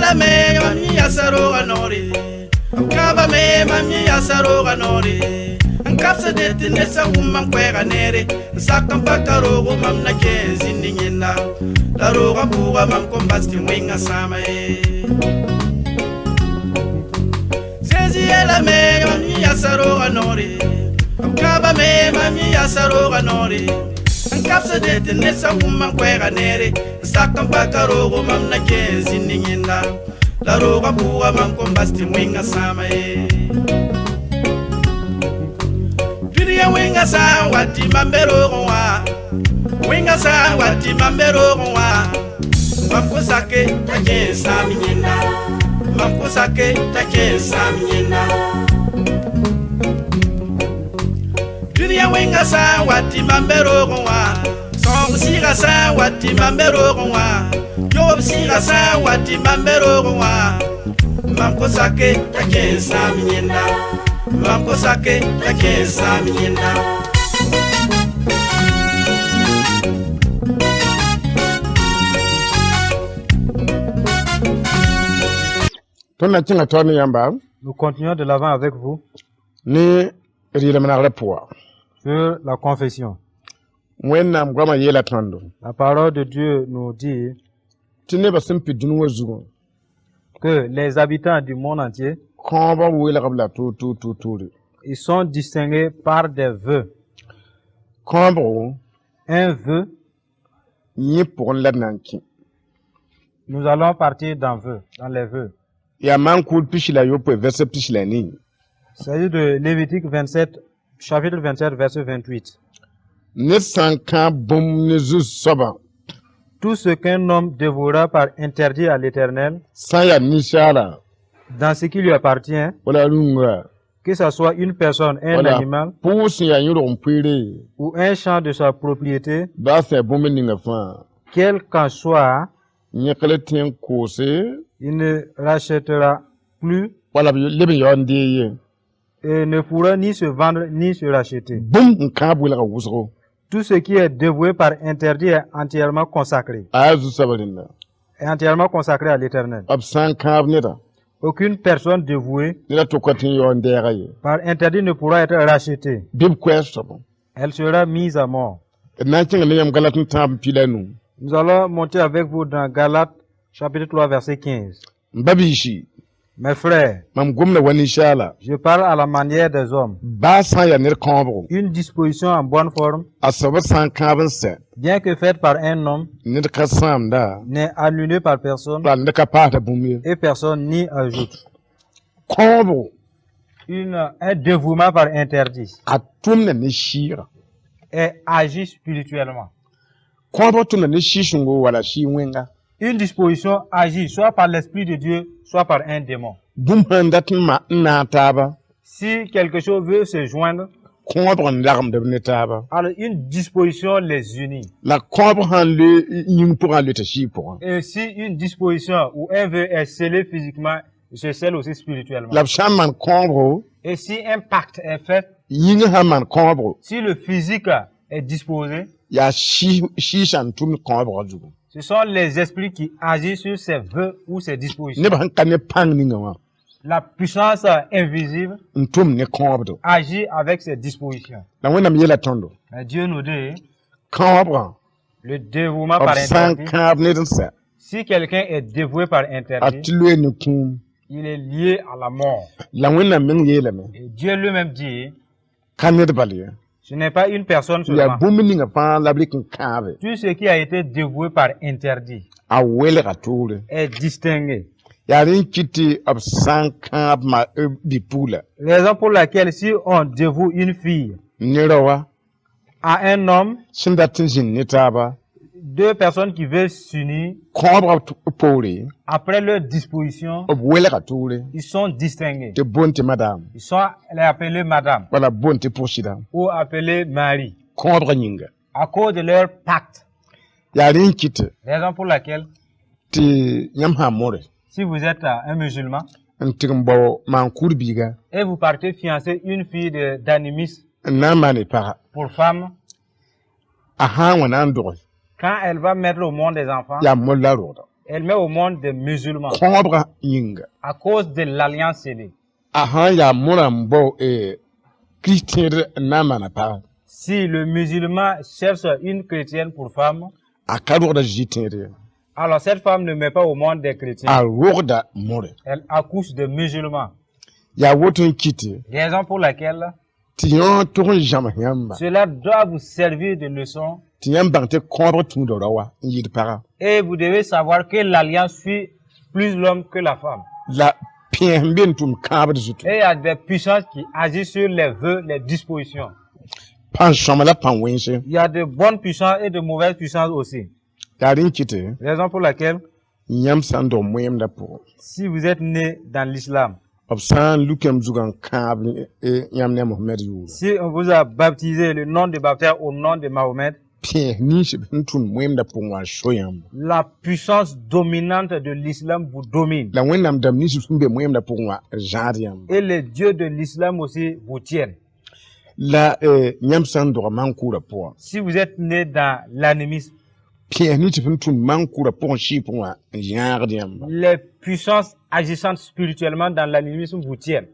La me mami asaro ganori kaba me mami asaro ganori nkapsa de tinesa umman kwega nere sakam pakaro go mam na ke ziningina la roga buga mam kombasti winga sama sezi la me mami asaro ganori kaba me mami asaro ganori nkapsa de tinesa umman kwega nere sakam pakaro go mam na ke ziningina la roga buga mam kombasti winga sama Piriya winga sa wati mambero wa winga sa wati mambero wa mamko sake take samina mamko sake take samina Piriya winga sa wati mambero wa song siga sa wati mambero wa Yob siga sa wati mambero wa mamko sake take samina mamko sake take samina Nous continuons de l'avant avec vous sur la confession. La parole de Dieu nous dit que les habitants du monde entier, ils sont distingués par des vœux. Un vœu, nous allons partir dans les vœux. Il s'agit de Lévitique 27, chapitre 27, verset 28. Tout ce qu'un homme dévouera par interdit à l'Éternel, dans ce qui lui appartient, que ce soit une personne, un animal, ou un champ de sa propriété, quel qu'en soit, il ne rachètera plus et ne pourra ni se vendre ni se racheter. Tout ce qui est dévoué par interdit est entièrement consacré. Est entièrement consacré à l'Éternel. Aucune personne dévouée par interdit ne pourra être rachetée. Elle sera mise à mort. Nous allons monter avec vous dans Galates chapitre 3 verset 15. Mes frères, je parle à la manière des hommes. Une disposition en bonne forme, bien que faite par un homme, n'est annulée par personne et personne n'y ajoute. Un dévouement par interdit est agi spirituellement. Une disposition agit soit par l'Esprit de Dieu, soit par un démon. Si quelque chose veut se joindre, alors une disposition les unit. Et si une disposition ou un vœu est scellé physiquement, il se scelle aussi spirituellement. Et si un pacte est fait, si le physique est disposé, ce sont les esprits qui agissent sur ces vœux ou ces dispositions. La puissance invisible agit avec ces dispositions. Mais Dieu nous dit, le dévouement par interdit, si quelqu'un est dévoué par interdit, il est lié à la mort. Et Dieu lui-même dit, ce n'est pas une personne seulement. Tout ce qui a été dévoué par interdit est distingué. Raison pour laquelle si on dévoue une fille à un homme, deux personnes qui veulent s'unir, après leur disposition, ils sont distingués. Ils sont appelés madame ou appelés mari à cause de leur pacte. Raison pour laquelle, si vous êtes un musulman et vous partez fiancer une fille d'animisme pour femme, quand elle va mettre au monde des enfants, elle met au monde des musulmans à cause de l'alliance scellée. Si le musulman cherche une chrétienne pour femme, alors cette femme ne met pas au monde des chrétiens. Elle accouche de musulmans. Raison pour laquelle cela doit vous servir de leçon. Et vous devez savoir que l'alliance suit plus l'homme que la femme. Et il y a des puissances qui agissent sur les vœux, les dispositions. Il y a de bonnes puissances et de mauvaises puissances aussi. Raison pour laquelle, si vous êtes né dans l'islam, si on vous a baptisé le nom de baptême au nom de Mahomet, la puissance dominante de l'islam vous domine. Et les dieux de l'islam aussi vous tiennent. Si vous êtes né dans l'animisme, les puissances agissantes spirituellement dans l'animisme vous tiennent.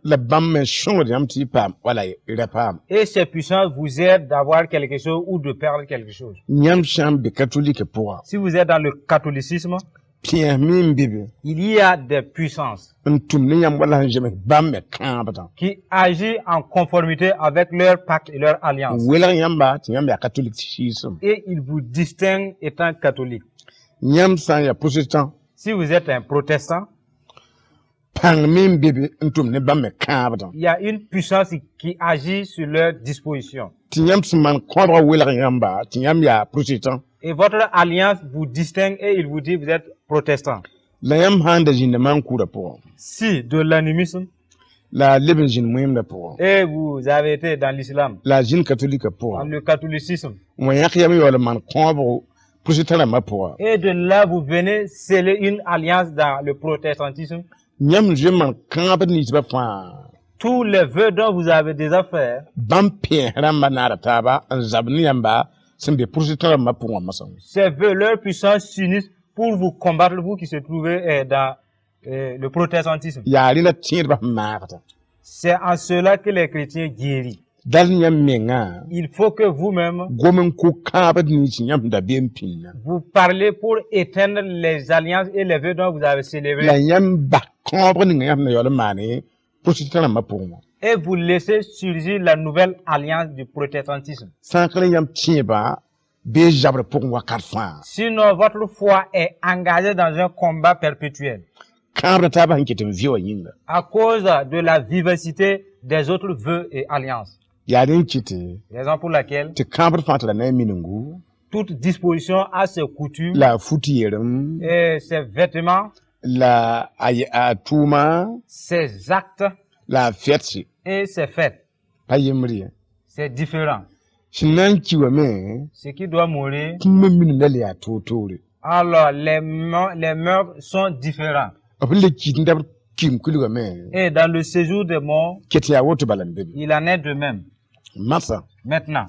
Et ces puissances vous aident d'avoir quelque chose ou de perdre quelque chose. Si vous êtes dans le catholicisme, il y a des puissances qui agissent en conformité avec leur pacte et leur alliance. Et ils vous distinguent étant catholique. Si vous êtes un protestant, il y a une puissance qui agit sur leur disposition. Et votre alliance vous distingue et il vous dit vous êtes protestant. Si de l'animisme, et vous avez été dans l'islam, dans le catholicisme, et de là vous venez sceller une alliance dans le protestantisme, tous les vœux dont vous avez déjà fait, ces vœux, leur puissance s'unissent pour vous combattre, vous qui se trouvez dans le protestantisme. C'est en cela que les chrétiens guérissent. Il faut que vous-même vous parlez pour éteindre les alliances et les vœux dont vous avez célébré. Et vous laissez surgir la nouvelle alliance du protestantisme. Sinon, votre foi est engagée dans un combat perpétuel. À cause de la vivacité des autres vœux et alliances. Raison pour laquelle toute disposition a ses coutumes et ses vêtements, ses actes et ses fêtes. C'est différent. Ce qui doit mourir, alors les mœurs sont différents. Et dans le séjour des morts, il en est de même. Maintenant,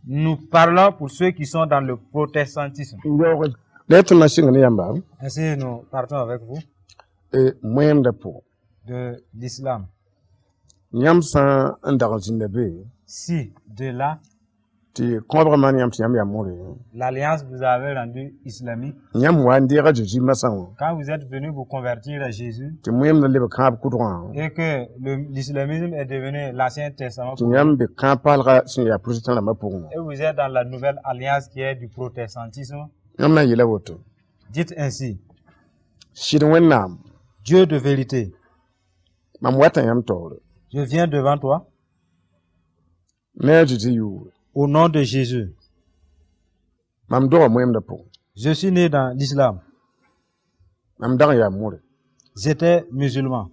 nous parlons pour ceux qui sont dans le protestantisme. Ainsi, nous partons avec vous de l'islam. Si de là, l'alliance vous avait rendu islamique, quand vous êtes venu vous convertir à Jésus, et que l'islamisme est devenu l'Ancien Testament, et vous êtes dans la nouvelle alliance qui est du protestantisme, dites ainsi, Dieu de vérité, je viens devant toi au nom de Jésus. Je suis né dans l'islam. J'étais musulman.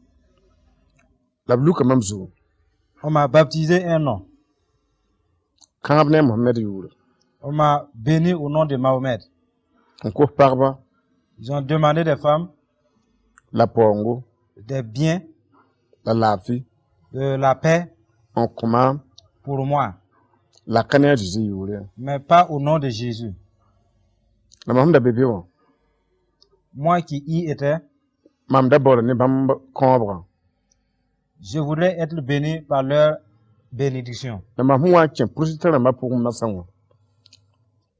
On m'a baptisé un nom. On m'a béni au nom de Mahomet. Ils ont demandé des femmes, des biens, de la paix pour moi, mais pas au nom de Jésus. Moi qui y étais, je voudrais être béni par leur bénédiction.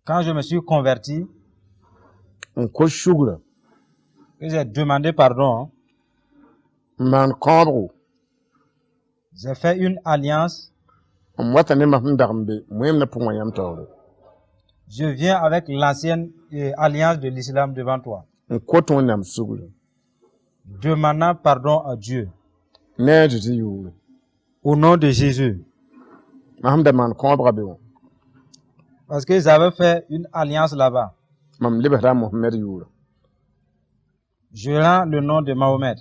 Quand je me suis converti, j'ai demandé pardon. J'ai fait une alliance. Je viens avec l'ancienne alliance de l'islam devant toi, demandant pardon à Dieu. Au nom de Jésus. Parce qu'ils avaient fait une alliance là-bas. Je rends le nom de Mahomet.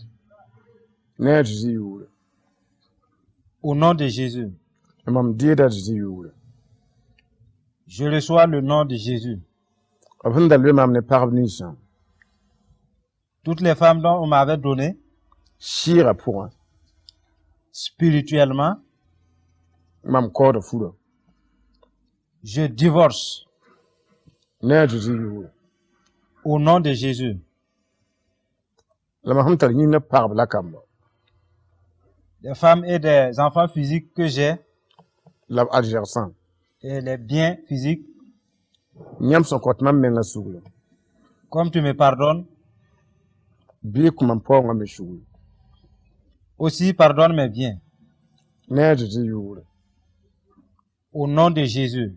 Au nom de Jésus. Je reçois le nom de Jésus. Toutes les femmes dont on m'avait donné, spirituellement, je divorce. Au nom de Jésus. Des femmes et des enfants physiques que j'ai, et les biens physiques, comme tu me pardonnes, aussi pardonne mes biens. Au nom de Jésus.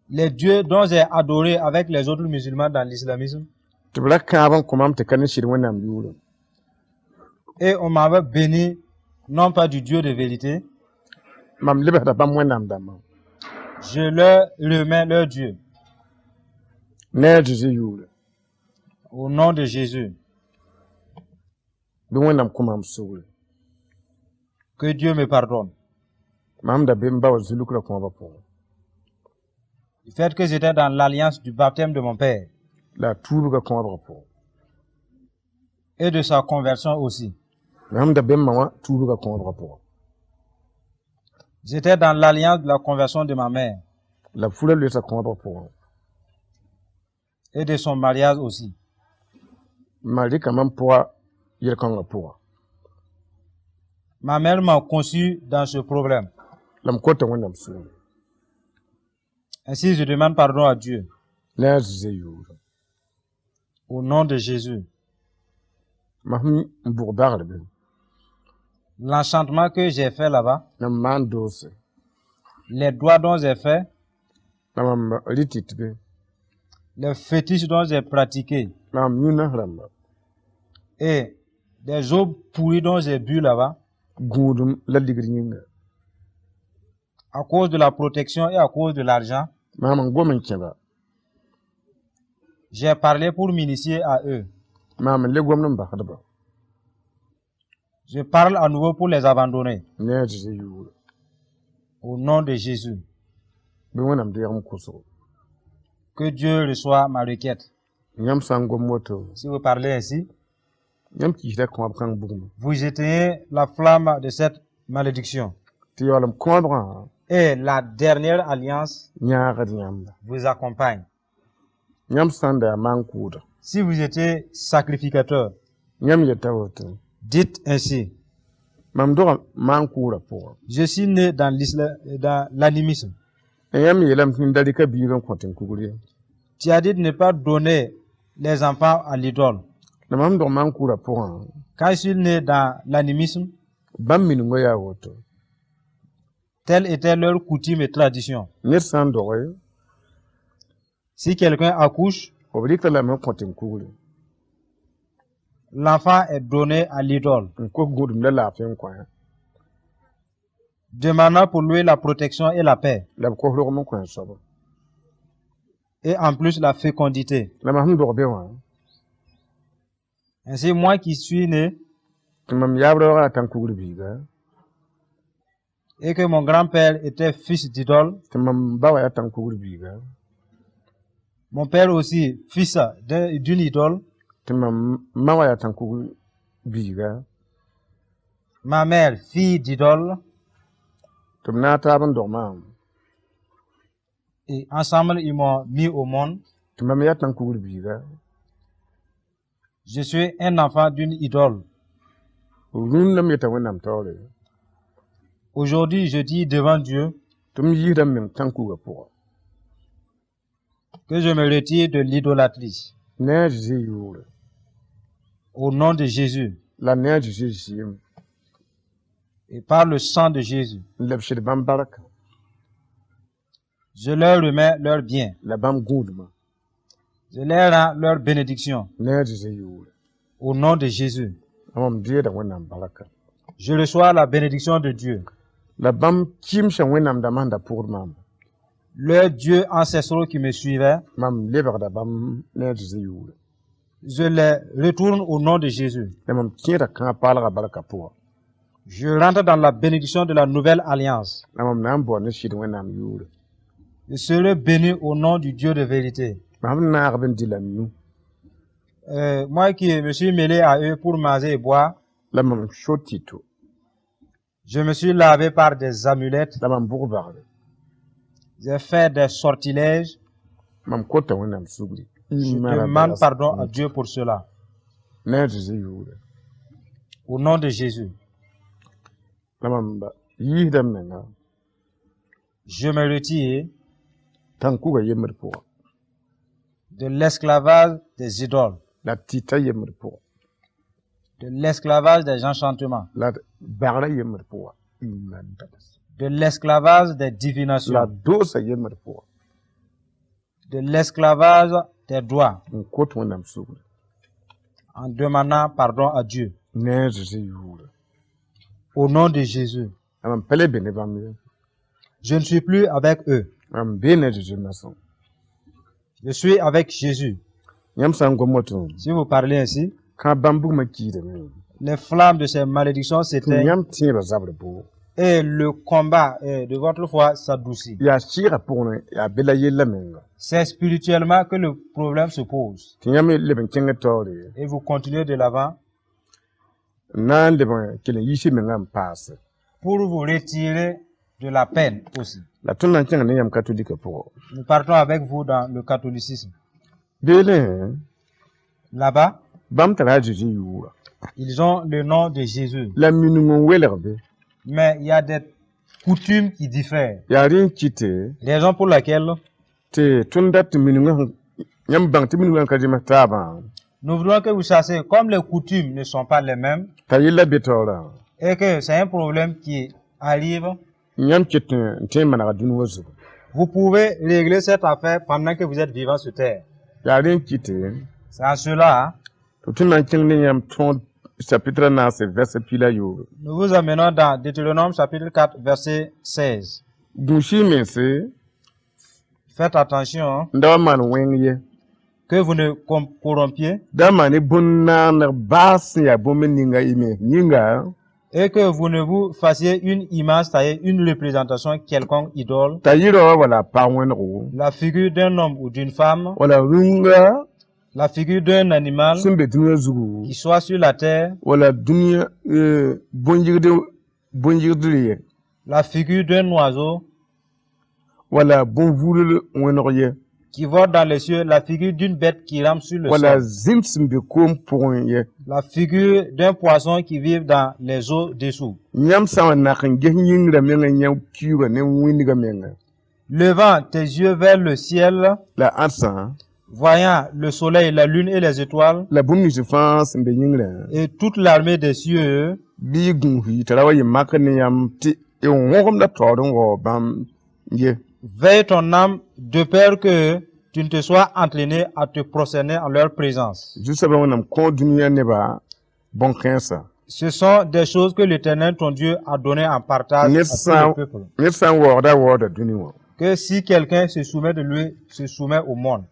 Les dieux dont j'ai adoré avec les autres musulmans dans l'islamisme, et on m'avait béni, non pas du Dieu de vérité, je leur remets leur Dieu. Au nom de Jésus. Que Dieu me pardonne. Du fait que j'étais dans l'alliance du baptême de mon père. Et de sa conversion aussi. J'étais dans l'alliance de la conversion de ma mère. Et de son mariage aussi. Ma mère m'a conçu dans ce problème. Ainsi, je demande pardon à Dieu. Au nom de Jésus. L'enchantement que j'ai fait là-bas, les doigts dont j'ai fait, les fétiches dont j'ai pratiqué, et des eaux pourries dont j'ai bu là-bas, à cause de la protection et à cause de l'argent, j'ai parlé pour m'initier à eux. Je parle à nouveau pour les abandonner. Au nom de Jésus. Que Dieu reçoive ma requête. Si vous parlez ainsi, vous éteignez la flamme de cette malédiction. Et la dernière alliance vous accompagne. Si vous étiez sacrificateur, dites ainsi. Je suis né dans l'animisme. Tu as dit de ne pas donner les enfants à l'idole. Quand je suis né dans l'animisme, telle était leur coutume et tradition. Si quelqu'un accouche, l'enfant est donné à l'idole, demandant pour lui la protection et la paix. Et en plus la fécondité. Ainsi, moi qui suis né, Et que mon grand-père était fils d'idole. Mon père aussi, fils d'une idole. Ma mère, fille d'idole. Et ensemble, ils m'ont mis au monde. Je suis un enfant d'une idole. Aujourd'hui, je dis devant Dieu que je me retire de l'idolâtrie. Au nom de Jésus. Et par le sang de Jésus. Je leur remets leur bien. Je leur rends leur bénédiction. Au nom de Jésus. Je reçois la bénédiction de Dieu. Leurs dieux ancestraux qui me suivaient, je les retourne au nom de Jésus. Je rentre dans la bénédiction de la nouvelle alliance. Je serai béni au nom du Dieu de vérité. Moi qui me suis mêlé à eux pour manger et boire, je me suis lavé par des amulettes. J'ai fait des sortilèges. Je demande pardon à Dieu pour cela. Au nom de Jésus. Je me retire de l'esclavage des idoles, de l'esclavage des enchantements, de l'esclavage des divinations, de l'esclavage des doigts, en demandant pardon à Dieu. Au nom de Jésus. Je ne suis plus avec eux. Je suis avec Jésus. Si vous parlez ainsi, les flammes de ces malédictions s'éteignent et le combat de votre foi s'adoucit. C'est spirituellement que le problème se pose. Et vous continuez de l'avant pour vous retirer de la peine aussi. Nous partons avec vous dans le catholicisme. Là-bas, ils ont le nom de Jésus. Mais il y a des coutumes qui diffèrent. Raison pour laquelle nous voulons que vous sachiez, comme les coutumes ne sont pas les mêmes, et que c'est un problème qui arrive, vous pouvez régler cette affaire pendant que vous êtes vivant sur terre. C'est à cela, nous vous amenons dans Deutéronome chapitre 4, verset 16. Faites attention que vous ne corrompiez et que vous ne vous fassiez une image, c'est-à-dire une représentation quelconque idole, la figure d'un homme ou d'une femme, la figure d'un animal qui soit sur la terre, la figure d'un oiseau qui vole dans les cieux, la figure d'une bête qui rampe sur le sol, la figure d'un poisson qui vit dans les eaux dessous. Levant tes yeux vers le ciel, voyant le soleil, la lune et les étoiles, et toute l'armée des cieux, veille ton âme de peur que tu ne te sois entraîné à te prosterner en leur présence. Ce sont des choses que l'Éternel, ton Dieu, a donné en partage à tout le peuple. Que si quelqu'un se soumet de lui, se soumet au monde.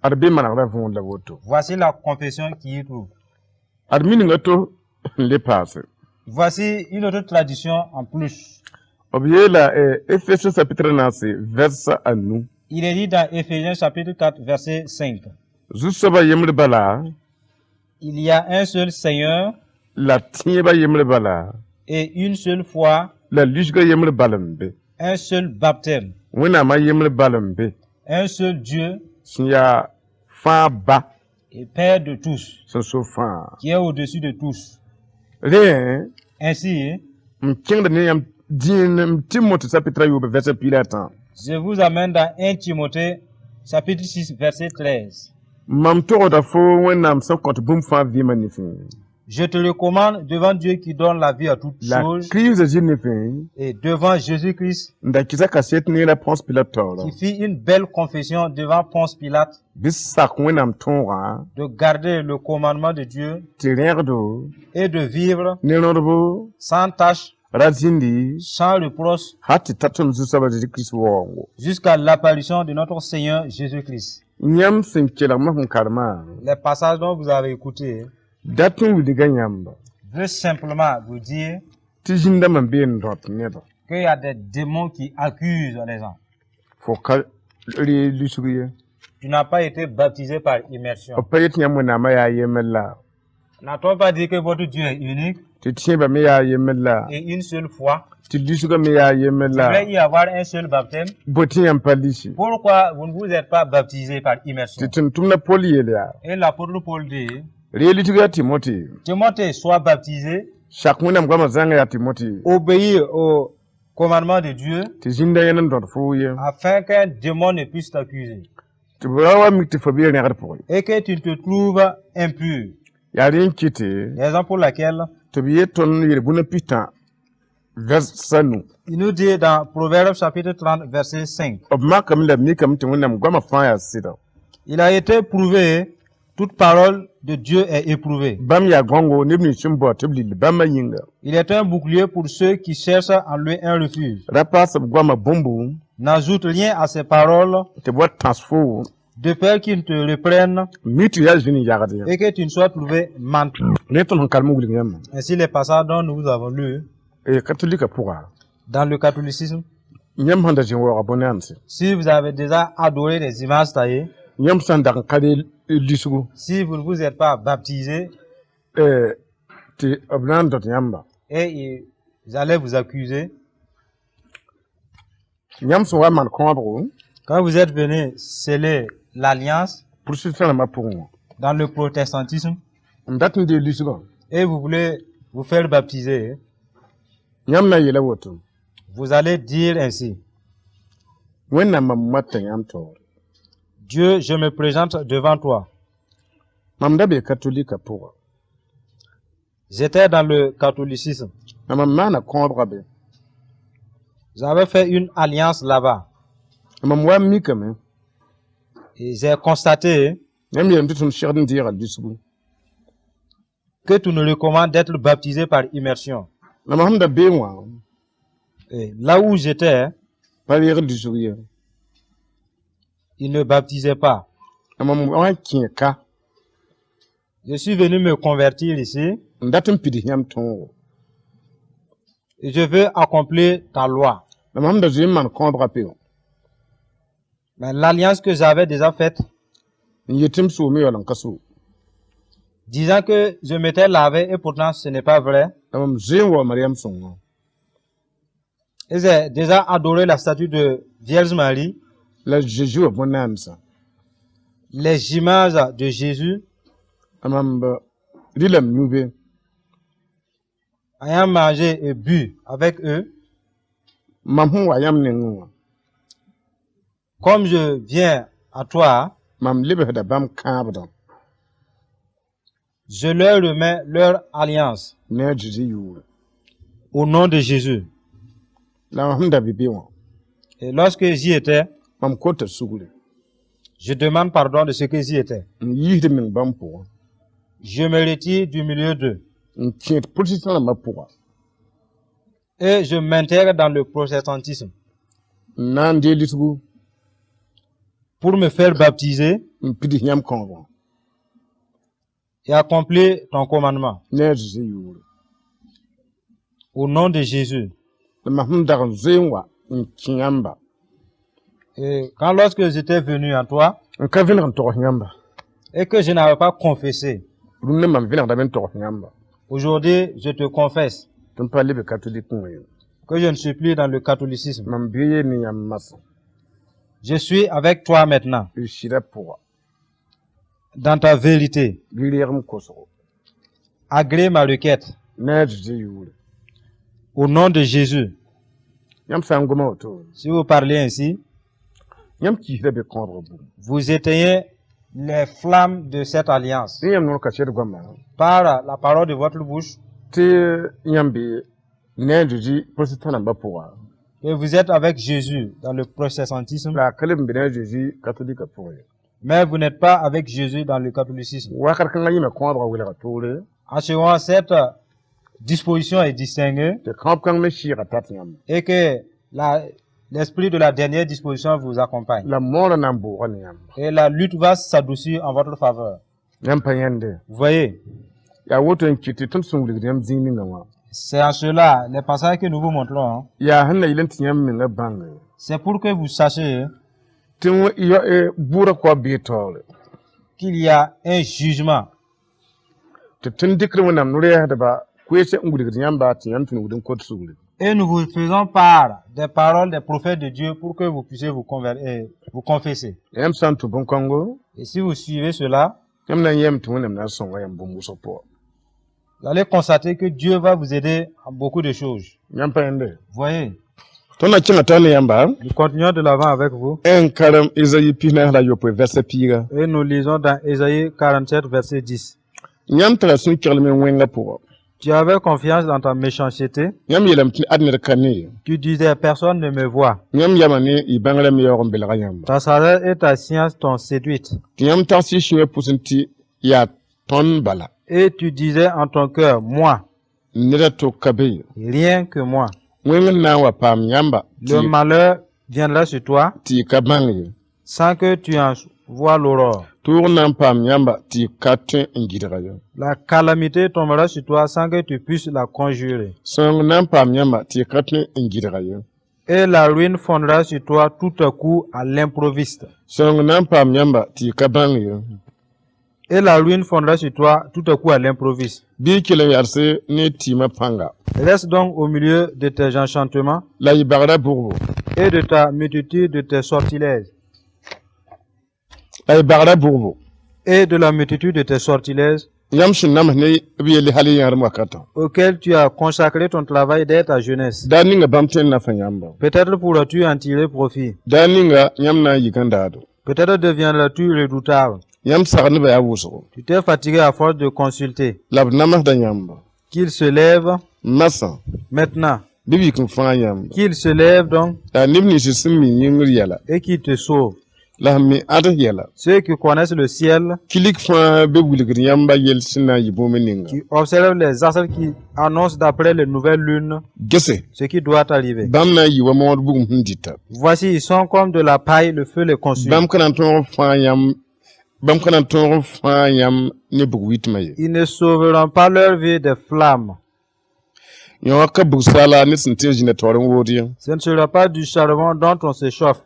Voici la confession qui y trouve. Voici une autre tradition en plus. Il est dit dans Éphésiens chapitre 4, verset 5. Il y a un seul Seigneur et une seule foi, un seul baptême, un seul Dieu et Père de tous, qui est au-dessus de tous. Ainsi, je vous amène dans 1 Timothée chapitre 6, verset 13. Je te recommande devant Dieu qui donne la vie à toutes choses et devant Jésus-Christ qui fit une belle confession devant Ponce Pilate de garder le commandement de Dieu et de vivre sans tâche, sans reproche jusqu'à l'apparition de notre Seigneur Jésus-Christ. Les passages dont vous avez écouté veut simplement vous dire qu'il y a des démons qui accusent les gens. Tu n'as pas été baptisé par immersion. N'a-t-on pas dit que votre Dieu est unique et une seule foi? Il devrait y avoir un seul baptême. Pourquoi vous ne vous êtes pas baptisé par immersion? Et l'apôtre Paul dit, Timothée, sois baptisé, obéis au commandement de Dieu, afin qu'un démon ne puisse t'accuser et que tu ne te trouves impur. Raison pour laquelle il nous dit dans Proverbes chapitre 30, verset 5. Il a été prouvé, toute parole de Dieu est éprouvée. Il est un bouclier pour ceux qui cherchent en lui un refuge. N'ajoute rien à ces paroles, de peur qu'ils ne te reprennent et que tu ne sois trouvé menteur. Ainsi les passages dont nous avons lu dans le catholicisme. Si vous avez déjà adoré les images taillées, si vous ne vous êtes pas baptisé, et ils allaient vous accuser. Quand vous êtes venu sceller l'alliance dans le protestantisme et vous voulez vous faire baptiser, vous allez dire ainsi: Dieu, je me présente devant toi. J'étais dans le catholicisme. J'avais fait une alliance là-bas. Et j'ai constaté que tu nous recommandes d'être baptisé par immersion. Et là où j'étais, ils ne baptisaient pas. Je suis venu me convertir ici. Et je veux accomplir ta loi. Mais l'alliance que j'avais déjà faite, disant que je m'étais lavé et pourtant ce n'est pas vrai. Et j'ai déjà adoré la statue de Vierge Marie, les images de Jésus, ayant mangé et bu avec eux. Comme je viens à toi, je leur remets leur alliance au nom de Jésus. Et lorsque j'y étais, je demande pardon de ce que j'y étais. Je me retire du milieu d'eux. Et je m'intègre dans le protestantisme pour me faire baptiser et accomplir ton commandement. Au nom de Jésus. Et quand lorsque j'étais venu en toi, et que je n'avais pas confessé, aujourd'hui je te confesse que je ne suis plus dans le catholicisme. Je suis avec toi maintenant, dans ta vérité. Agrée ma requête. Au nom de Jésus. Si vous parlez ainsi, vous éteignez les flammes de cette alliance par la parole de votre bouche. Et vous êtes avec Jésus dans le protestantisme, mais vous n'êtes pas avec Jésus dans le catholicisme. Achevons, cette disposition est distinguée et que l'esprit de la dernière disposition vous accompagne. Et la lutte va s'adoucir en votre faveur. Vous voyez, c'est en cela, les passages que nous vous montrons, c'est pour que vous sachiez qu'il y a un jugement. Et nous vous faisons part des paroles des prophètes de Dieu pour que vous puissiez vous confesser. Et si vous suivez cela, vous allez constater que Dieu va vous aider en beaucoup de choses. Vous voyez, nous continuons de l'avant avec vous. Et nous lisons dans Ésaïe 47, verset 10. Tu avais confiance dans ta méchanceté. Tu disais, personne ne me voit. Ta sagesse et ta science t'ont séduite. Et tu disais en ton cœur, moi. Rien que moi. Le malheur viendra sur toi sans que tu en vois l'aurore. La calamité tombera sur toi sans que tu puisses la conjurer. Et la ruine fondra sur toi tout à coup à l'improviste. Et la ruine fondra sur toi tout à coup à l'improviste. Reste donc au milieu de tes enchantements et de ta multitude de tes sortilèges. Et de la multitude de tes sortilèges auxquels tu as consacré ton travail dès ta jeunesse. Peut-être pourras-tu en tirer profit. Peut-être deviendras-tu redoutable. Tu t'es fatigué à force de consulter. Qu'il se lève maintenant. Qu'il se lève donc et qu'il te sauve. Ceux qui connaissent le ciel, qui observent les astres qui annoncent d'après les nouvelles lunes ce qui doit arriver. Voici, ils sont comme de la paille, le feu les consume. Ils ne sauveront pas leur vie des flammes. Ce ne sera pas du charbon dont on s'échauffe,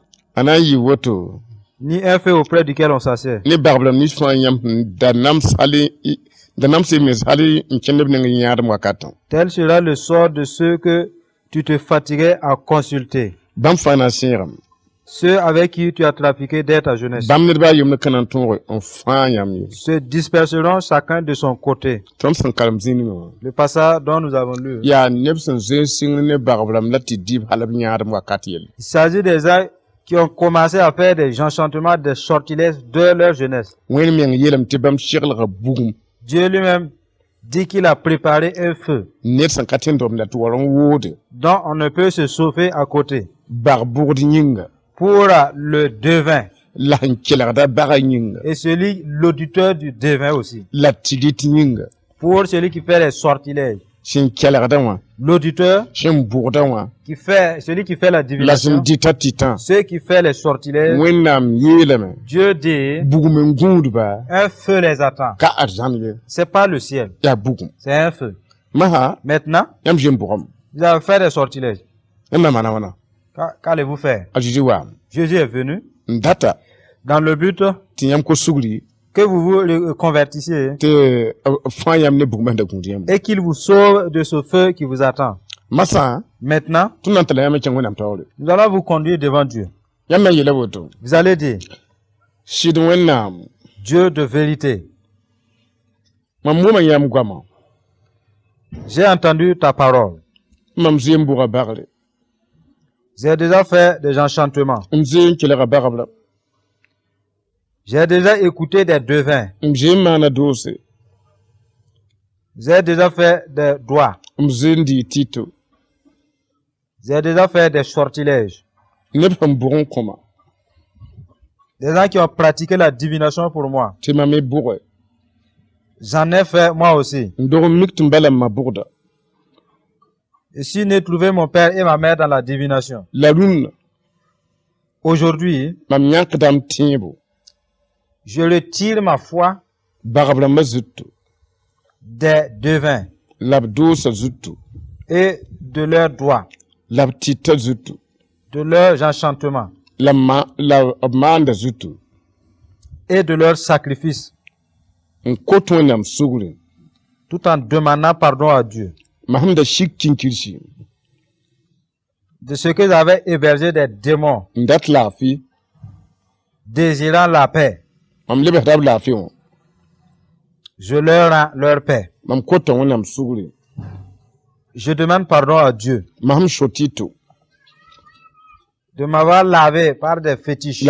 ni un feu auprès duquel on s'assied. Tel sera le sort de ceux que tu te fatiguais à consulter, ceux avec qui tu as trafiqué dès ta jeunesse. Se disperseront chacun de son côté. Le passage dont nous avons lu. Il s'agit des gens qui ont commencé à faire des enchantements, des sortilèges de leur jeunesse. Dieu lui-même dit qu'il a préparé un feu dont on ne peut se sauver à côté. Pour le devin et l'auditeur du devin aussi. Pour celui qui fait les sortilèges. L'auditeur, celui qui fait la divination, celui qui fait les sortilèges. Dieu dit, un feu les attend. C'est pas le ciel, c'est un feu. Maintenant, ils ont fait des sortilèges. Qu'allez-vous faire? Jésus est venu dans le but que vous vous convertissiez et qu'il vous sauve de ce feu qui vous attend. Maintenant, nous allons vous conduire devant Dieu. Vous allez dire, Dieu de vérité, j'ai entendu ta parole. J'ai déjà fait des enchantements. J'ai déjà écouté des devins. J'ai déjà fait des doigts. J'ai déjà fait des sortilèges. Des gens qui ont pratiqué la divination pour moi. J'en ai fait moi aussi. Et si j'ai trouvé mon père et ma mère dans la divination. Aujourd'hui, je retire ma foi des devins et de leurs doigts, de leurs enchantements et de leurs sacrifices, tout en demandant pardon à Dieu de ce que j'avais hébergé des démons désirant la paix. Je leur rends leur paix. Je demande pardon à Dieu de m'avoir lavé par des fétiches,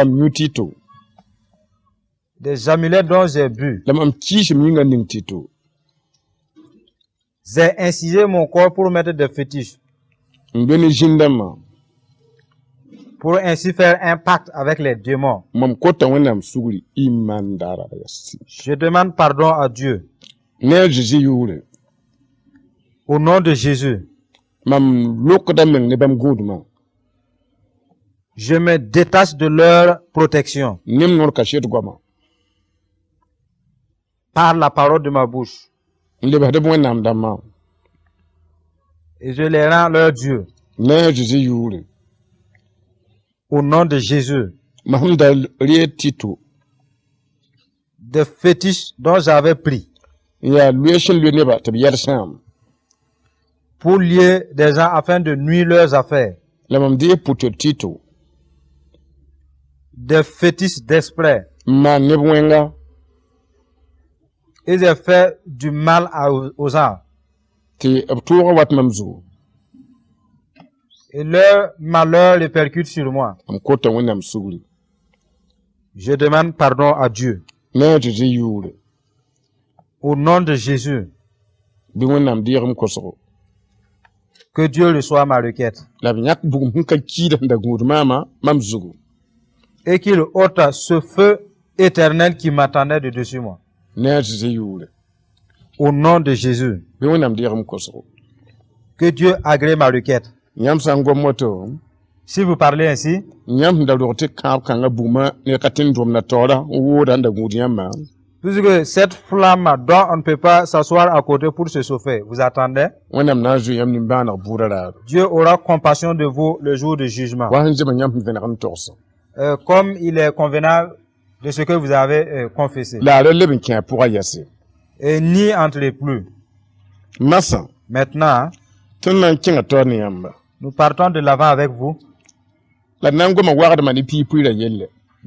des amulets dont j'ai bu. J'ai incisé mon corps pour mettre des fétiches, pour ainsi faire un pacte avec les démons. Je demande pardon à Dieu au nom de Jésus. Je me détache de leur protection par la parole de ma bouche. Et je les rends leur Dieu. Au nom de Jésus. Des fétiches dont j'avais pris pour lier des gens afin de nuire leurs affaires. Des fétiches d'esprit. Ils ont fait du mal aux gens. Et leur malheur les percute sur moi. Je demande pardon à Dieu. Au nom de Jésus. Que Dieu reçoive ma requête. Et qu'il ôte ce feu éternel qui m'attendait de dessus moi. Au nom de Jésus. Que Dieu agrée ma requête. Si vous parlez ainsi, puisque cette flamme dont on ne peut pas s'asseoir à côté pour se chauffer, vous attendez, Dieu aura compassion de vous le jour du jugement. Comme il est convenable de ce que vous avez confessé. Et ni entrez plus. Maintenant, nous partons de l'avant avec vous. Nous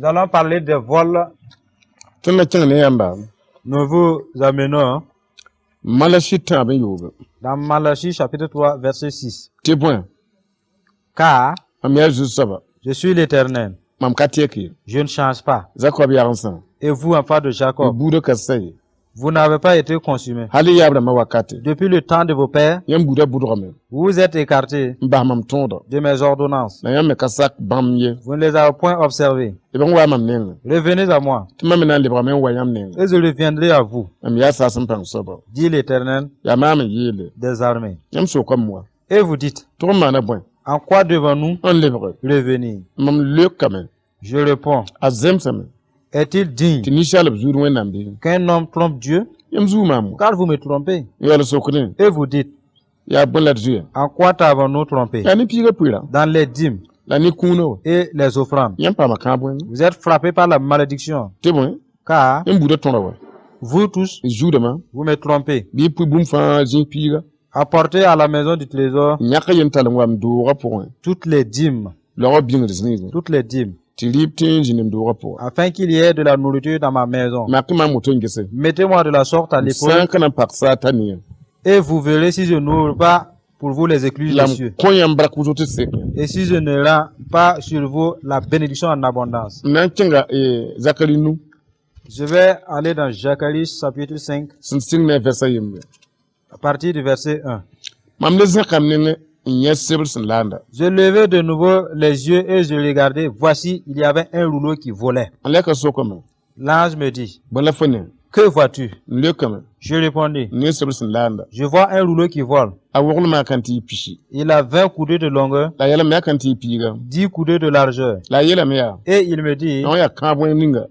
allons parler des vols. Nous vous amenons dans Malachie chapitre 3 verset 6. Car je suis l'Éternel. Je ne change pas. Et vous, enfants de Jacob, vous n'avez pas été consumés. Depuis le temps de vos pères, vous vous êtes écartés de mes ordonnances. Vous ne les avez point observées. Revenez à moi. Et je reviendrai à vous. Dit l'Éternel des armées. Et vous dites, en quoi devons-nous revenir? Je réponds, est-il digne qu'un homme trompe Dieu? Car vous me trompez. Et vous dites, En quoi t'avons-nous trompé? Dans les dîmes et les offrandes. Vous êtes frappés par la malédiction. Car vous tous, vous me trompez. Apportez à la maison du trésor toutes les dîmes. Toutes les dîmes. Afin qu'il y ait de la nourriture dans ma maison. Mettez-moi de la sorte à l'épaule. Et vous verrez si je n'ouvre pas pour vous les écluses des cieux. Et si je ne rends pas sur vous la bénédiction en abondance. Je vais aller dans Zacharie chapitre 5. À partir du verset 1. Je levai de nouveau les yeux et je regardais. Voici, il y avait un rouleau qui volait. L'ange me dit, que vois-tu? Je répondis, je vois un rouleau qui vole. Il a 20 coudées de longueur, 10 coudées de largeur. Et il me dit,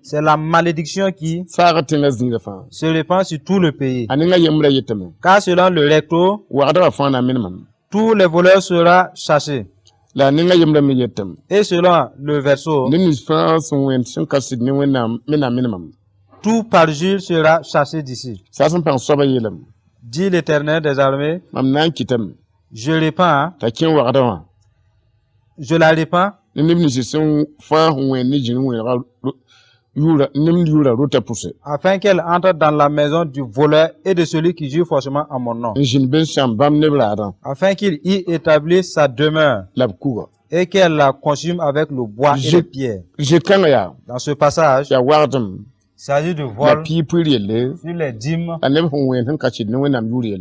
c'est la malédiction qui se répand sur tout le pays. Car selon le recto, tous les voleurs seront chassés. Et selon le verso, tout parjure sera chassé d'ici. Dit l'Éternel des armées, je répands, je la répands, afin qu'elle entre dans la maison du voleur et de celui qui jure faussement en mon nom, afin qu'il y établisse sa demeure et qu'elle la consume avec le bois et les pierres. Dans ce passage, il s'agit de vol sur les dîmes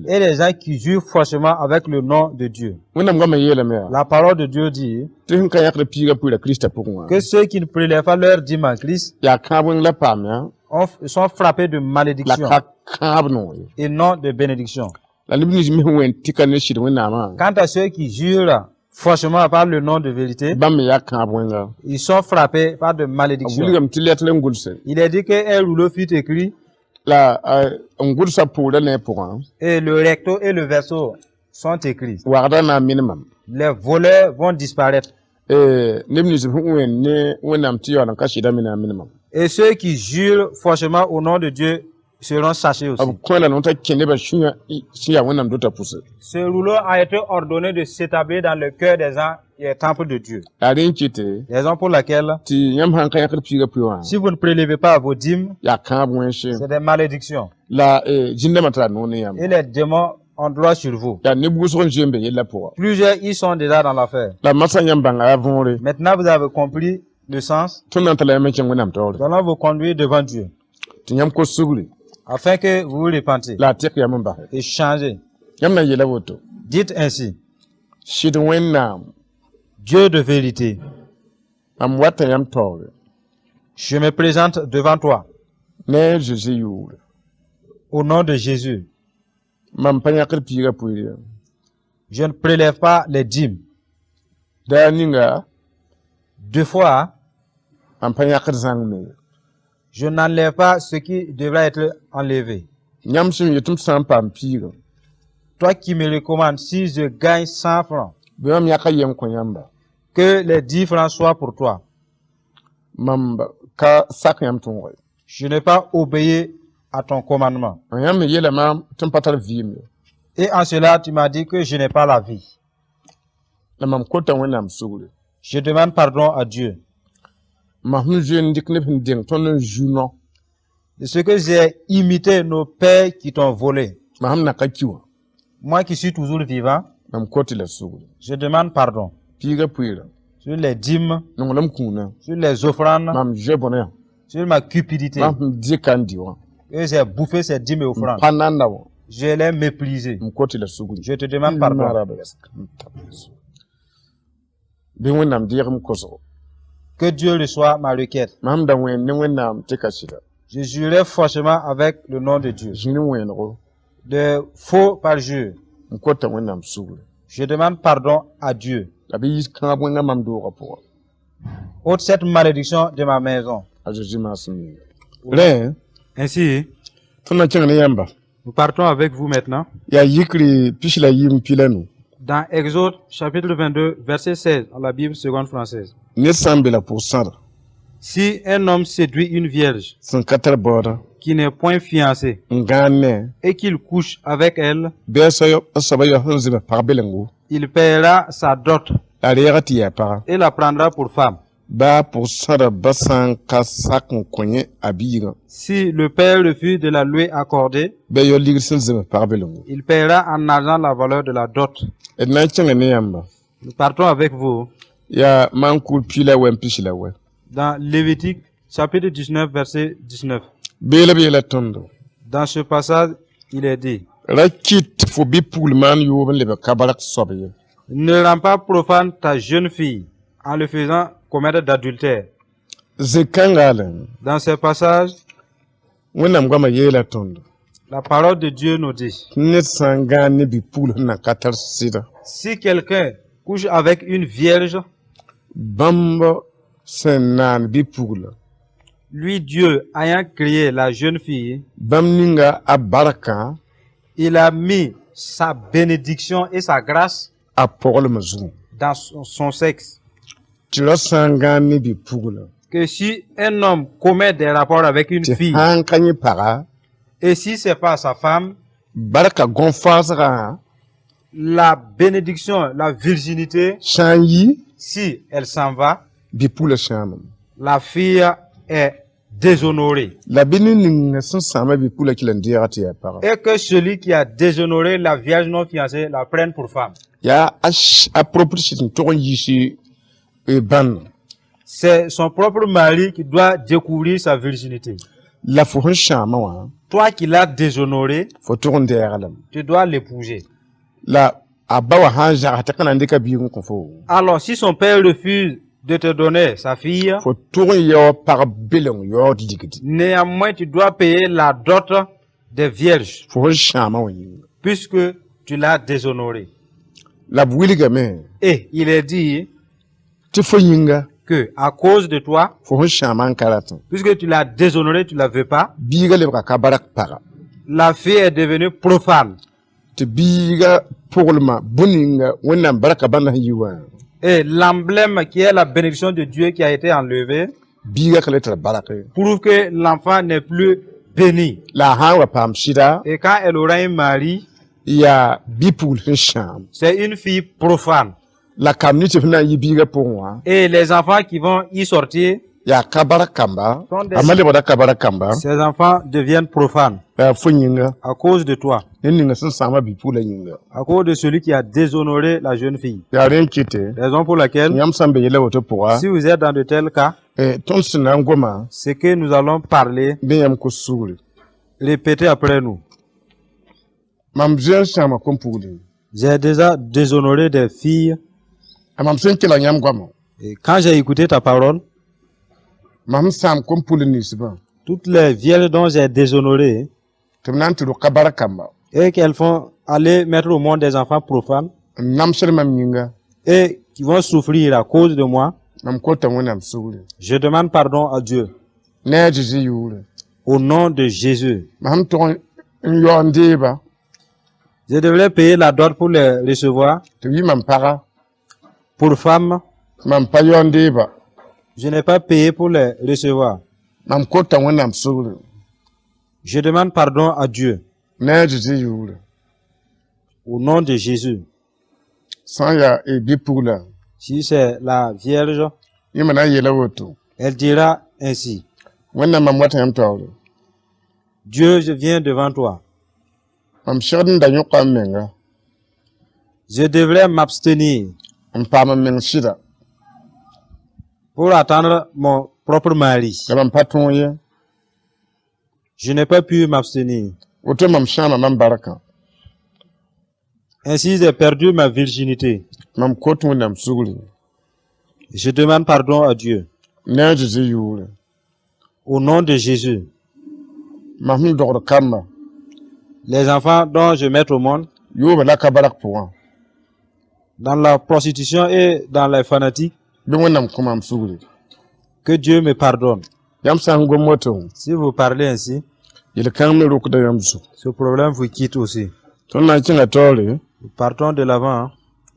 et les gens qui jurent faussement avec le nom de Dieu. La parole de Dieu dit que ceux qui ne prélèvent pas leur dîme en Christ sont frappés de malédiction et non de bénédiction. Quant à ceux qui jurent faussement par le nom de vérité, ils sont frappés par de malédiction. Il est dit qu'un rouleau fut écrit et le recto et le verso sont écrits. Les voleurs vont disparaître. Et ceux qui jurent faussement au nom de Dieu seront chassés aussi. Ce rouleau a été ordonné de s'établir dans le cœur des gens et le temple de Dieu. Raison pour laquelle, si vous ne prélevez pas vos dîmes, c'est des malédictions. Et les démons ont droit sur vous. Plusieurs y sont déjà dans l'affaire. Maintenant, vous avez compris le sens. Nous allons vous conduire devant Dieu, afin que vous vous repentiez et changez. Dites ainsi, Dieu de vérité, je me présente devant toi au nom de Jésus. Je ne prélève pas les dîmes. 2 fois, je n'enlève pas ce qui devrait être enlevé. Toi qui me recommandes, si je gagne 100 francs, que les 10 francs soient pour toi. Je n'ai pas obéi à ton commandement. Et en cela, tu m'as dit que je n'ai pas la vie. Je demande pardon à Dieu. De ce que j'ai imité nos pères qui t'ont volé. Moi qui suis toujours vivant, je demande pardon. Sur les dîmes, sur les offrandes, sur ma cupidité. Et j'ai bouffé ces dîmes et offrandes. Je l'ai méprisé. Je te demande pardon. Que Dieu reçoive ma requête. Je jurais faussement avec le nom de Dieu. De faux parjures. Je demande pardon à Dieu. Ôte cette malédiction de ma maison. Ainsi, Nous partons avec vous maintenant. Dans Exode chapitre 22, verset 16, dans la Bible seconde française. Si un homme séduit une vierge qui n'est point fiancée et qu'il couche avec elle, il paiera sa dot et la prendra pour femme. Si le père refuse de la lui accorder, il paiera en argent la valeur de la dot. Nous partons avec vous dans Lévitique chapitre 19 verset 19. Dans ce passage, il est dit: ne rends pas profane ta jeune fille en le faisant commettre d'adultère. Dans ce passage, la parole de Dieu nous dit: si quelqu'un couche avec une vierge, lui, Dieu, ayant créé la jeune fille, il a mis sa bénédiction et sa grâce dans son sexe. Que si un homme commet des rapports avec une fille, et si c'est pas sa femme, la bénédiction, la virginité, si elle s'en va, la fille est déshonorée. Et que celui qui a déshonoré la vierge non fiancée la prenne pour femme. C'est son propre mari qui doit découvrir sa virginité. Toi qui l'as déshonoré, tu dois l'épouser. Alors, si son père refuse de te donner sa fille, néanmoins tu dois payer la dot des vierges, puisque tu l'as déshonoré. Et il est dit que à cause de toi, puisque tu l'as déshonoré, tu ne la veux pas, la fille est devenue profane. Et l'emblème qui est la bénédiction de Dieu qui a été enlevé prouve que l'enfant n'est plus béni. Et quand elle aura un mari, c'est une fille profane. Et les enfants qui vont y sortir, ces enfants deviennent profanes à cause de toi, à cause de celui qui a déshonoré la jeune fille. Raison pour laquelle, si vous êtes dans de tels cas, ce que nous allons parler, répétez après nous. J'ai déjà déshonoré des filles. Et quand j'ai écouté ta parole, toutes les vierges dont j'ai déshonoré et qu'elles font aller mettre au monde des enfants profanes et qui vont souffrir à cause de moi, je demande pardon à Dieu au nom de Jésus. Je devrais payer la dot pour les recevoir. Pour femmes, je n'ai pas payé pour les recevoir. Je demande pardon à Dieu au nom de Jésus. Si c'est la Vierge, elle dira ainsi: Dieu, je viens devant toi. Je devrais m'abstenir pour attendre mon propre mari. Je n'ai pas pu m'abstenir. Ainsi, j'ai perdu ma virginité. Je demande pardon à Dieu. Au nom de Jésus. Les enfants dont je mets au monde, dans la prostitution et dans les fanatiques, que Dieu me pardonne. Si vous parlez ainsi, Ce problème vous quitte aussi. Nous partons de l'avant.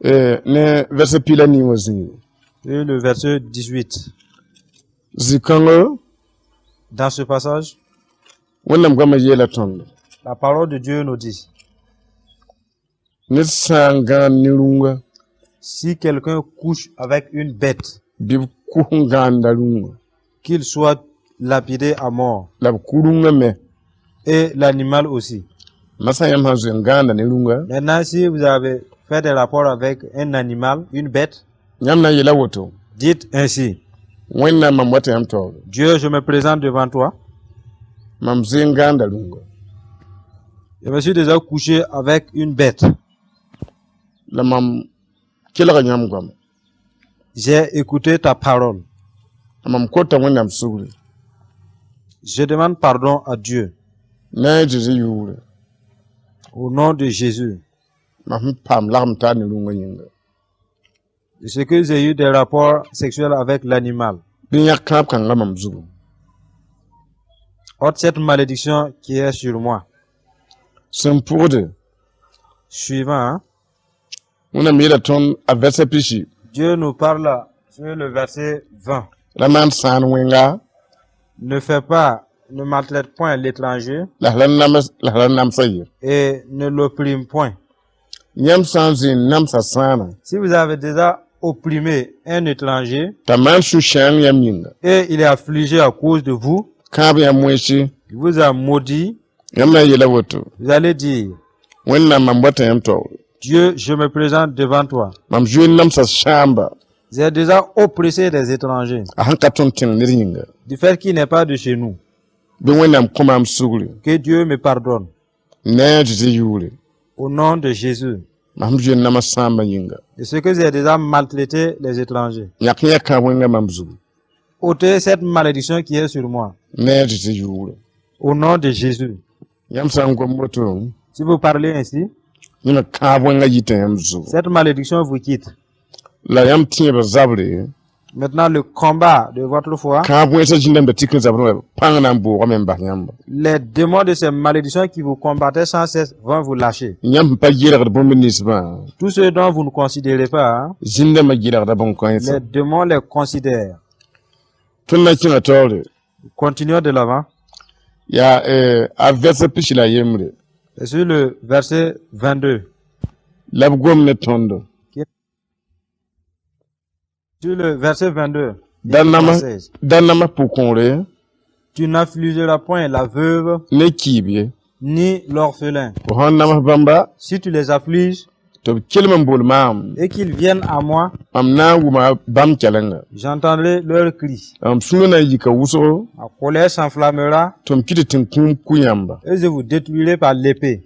Et le verset 18. Dans ce passage, la parole de Dieu nous dit: si quelqu'un couche avec une bête, qu'il soit lapidé à mort, et l'animal aussi. Maintenant, si vous avez fait des rapports avec un animal, une bête, dites ainsi: Dieu, je me présente devant toi. Je me suis déjà couché avec une bête. J'ai écouté ta parole. Je demande pardon à Dieu. Au nom de Jésus. Ce que j'ai eu des rapports sexuels avec l'animal. Ôte cette malédiction qui est sur moi. Suivant. Dieu nous parle sur le verset 20. Ne maltraite point l'étranger et ne l'opprime point. Si vous avez déjà opprimé un étranger et il est affligé à cause de vous, il vous a maudit, vous allez dire: Dieu, je me présente devant toi. J'ai déjà oppressé des étrangers du fait qu'il n'est pas de chez nous. Que Dieu me pardonne. Au nom de Jésus. Et ce que j'ai déjà maltraité les étrangers. Ôtez cette malédiction qui est sur moi. Au nom de Jésus. Si vous parlez ainsi, cette malédiction vous quitte. Maintenant, le combat de votre foi, les démons de ces malédictions qui vous combattaient sans cesse vont vous lâcher. Tout ce dont vous ne considérez pas, les démons les considèrent. Continuons de l'avant. Et sur le verset 22. Sur le verset 22. Tu n'affligeras point la veuve ni l'orphelin. Si tu les affliges et qu'ils viennent à moi, j'entendrai leur cri. Ma colère s'enflammera et je vous détruirai par l'épée.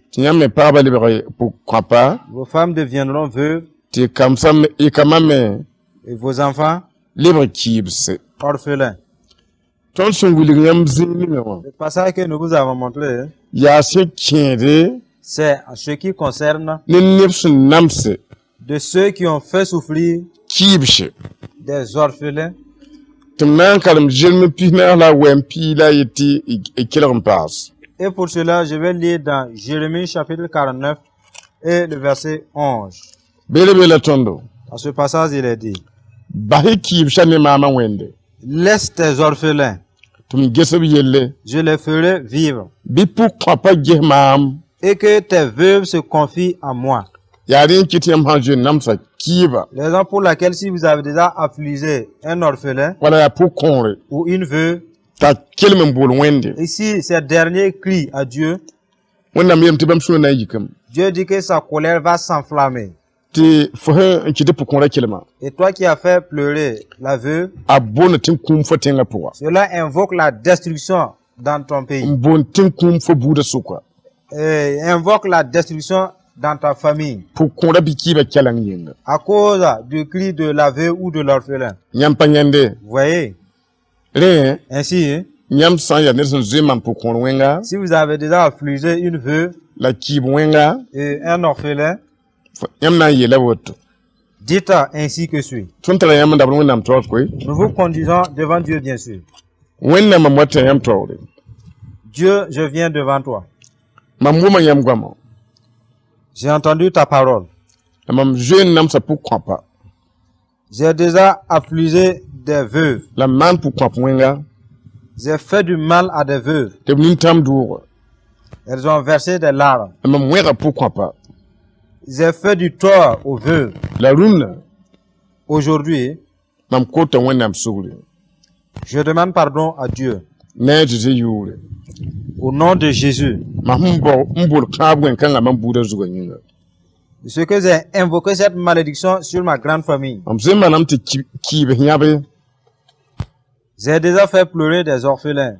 Vos femmes deviendront veuves et vos enfants orphelins. Le passage que nous vous avons montré, c'est en ce qui concerne de ceux qui ont fait souffrir des orphelins. Et pour cela, je vais lire dans Jérémie chapitre 49 et le verset 11. Dans ce passage, il est dit: laisse tes orphelins, je les ferai vivre, et que tes veuves se confient à moi. Raison pour laquelle, si vous avez déjà affligé un orphelin ou une veuve, et si ces derniers crient à Dieu, Dieu dit que sa colère va s'enflammer. Et toi qui as fait pleurer la veuve, cela invoque la destruction dans ton pays. Et invoque la destruction dans ta famille. À cause du cri de la veuve ou de l'orphelin. Vous voyez? Ainsi, si vous avez déjà affligé une veuve et un orphelin, dites ainsi que suit. Nous vous conduisons devant Dieu, bien sûr. Dieu, je viens devant toi. Mam woma yam gwamo. J'ai entendu ta parole. Mam jeune nam sa pour pas. J'ai déjà affligé des veuves. La man pour wenga. J'ai fait du mal à des veuves. Te tam dour. Elles ont versé des larmes. Mam wera pour pas. J'ai fait du tort aux veuves. La rune. Aujourd'hui, mam kota wenam sugli. je demande pardon à Dieu. Ne Jésus yule. Au nom de Jésus. Ce que j'ai invoqué cette malédiction sur ma grande famille. J'ai déjà fait pleurer des orphelins.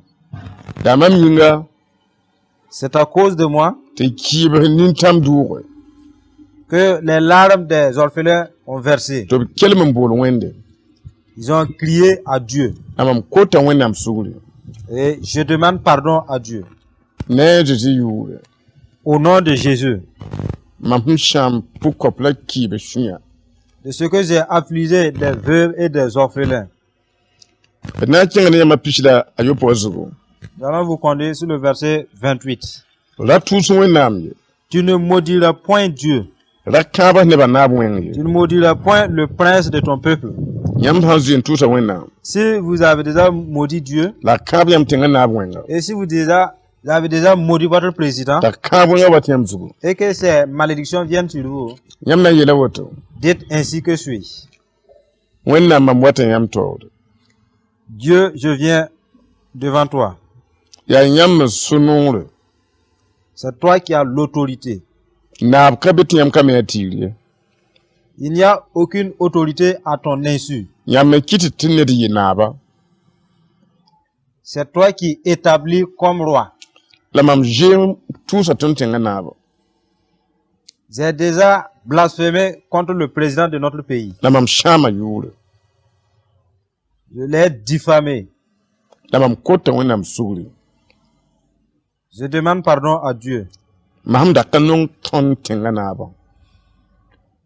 C'est à cause de moi que les larmes des orphelins ont versé. Ils ont crié à Dieu. Et je demande pardon à Dieu. Au nom de Jésus. De ce que j'ai affligé des veuves et des orphelins. Nous allons vous conduire sur le verset 28. Tu ne maudiras point Dieu. Tu ne maudiras point le prince de ton peuple. Si vous avez déjà maudit Dieu, et si vous avez déjà maudit votre président, et que ces malédictions viennent sur vous, dites ainsi que suis. Dieu, je viens devant toi. C'est toi qui as l'autorité. Il n'y a aucune autorité à ton insu. C'est toi qui établis comme roi. J'ai déjà blasphémé contre le président de notre pays. Je l'ai diffamé. Je demande pardon à Dieu.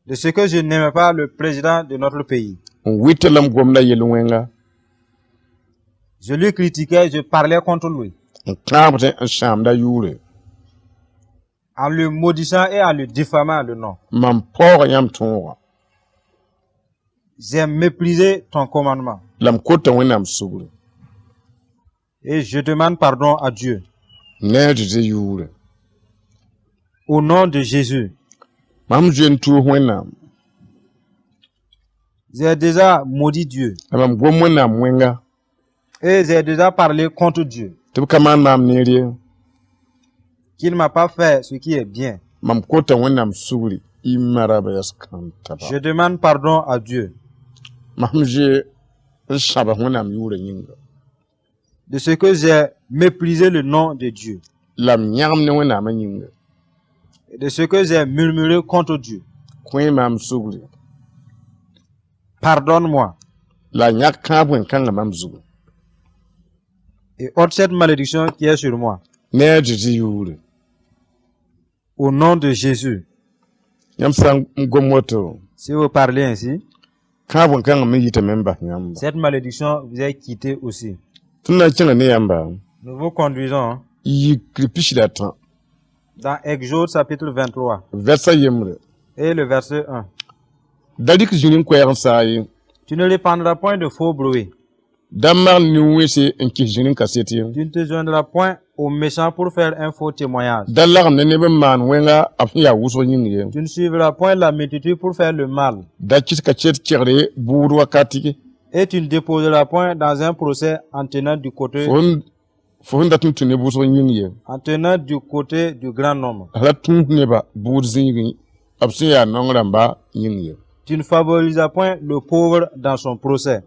De ce que je n'aimais pas le président de notre pays. Je lui critiquais, je parlais contre lui. En le maudissant et en le diffamant le nom. J'ai méprisé ton commandement. Et je demande pardon à Dieu. Au nom de Jésus. J'ai déjà maudit Dieu. Et j'ai déjà parlé contre Dieu. Qu'il ne m'a pas fait ce qui est bien. Je demande pardon à Dieu. De ce que j'ai méprisé le nom de Dieu. Et de ce que j'ai murmuré contre Dieu. Pardonne-moi. Et ôte cette malédiction qui est sur moi. Au nom de Jésus. Si vous parlez ainsi, cette malédiction vous est quittée aussi. Nous vous conduisons dans Exode chapitre 23 et le verset 1. Tu ne répandras point de faux bruits. Tu ne te joindras point aux méchants pour faire un faux témoignage. Tu ne suivras point la multitude pour faire le mal. Et tu ne déposeras point dans un procès en tenant du côté du grand nombre. Tu ne favoriseras point le pauvre dans son procès.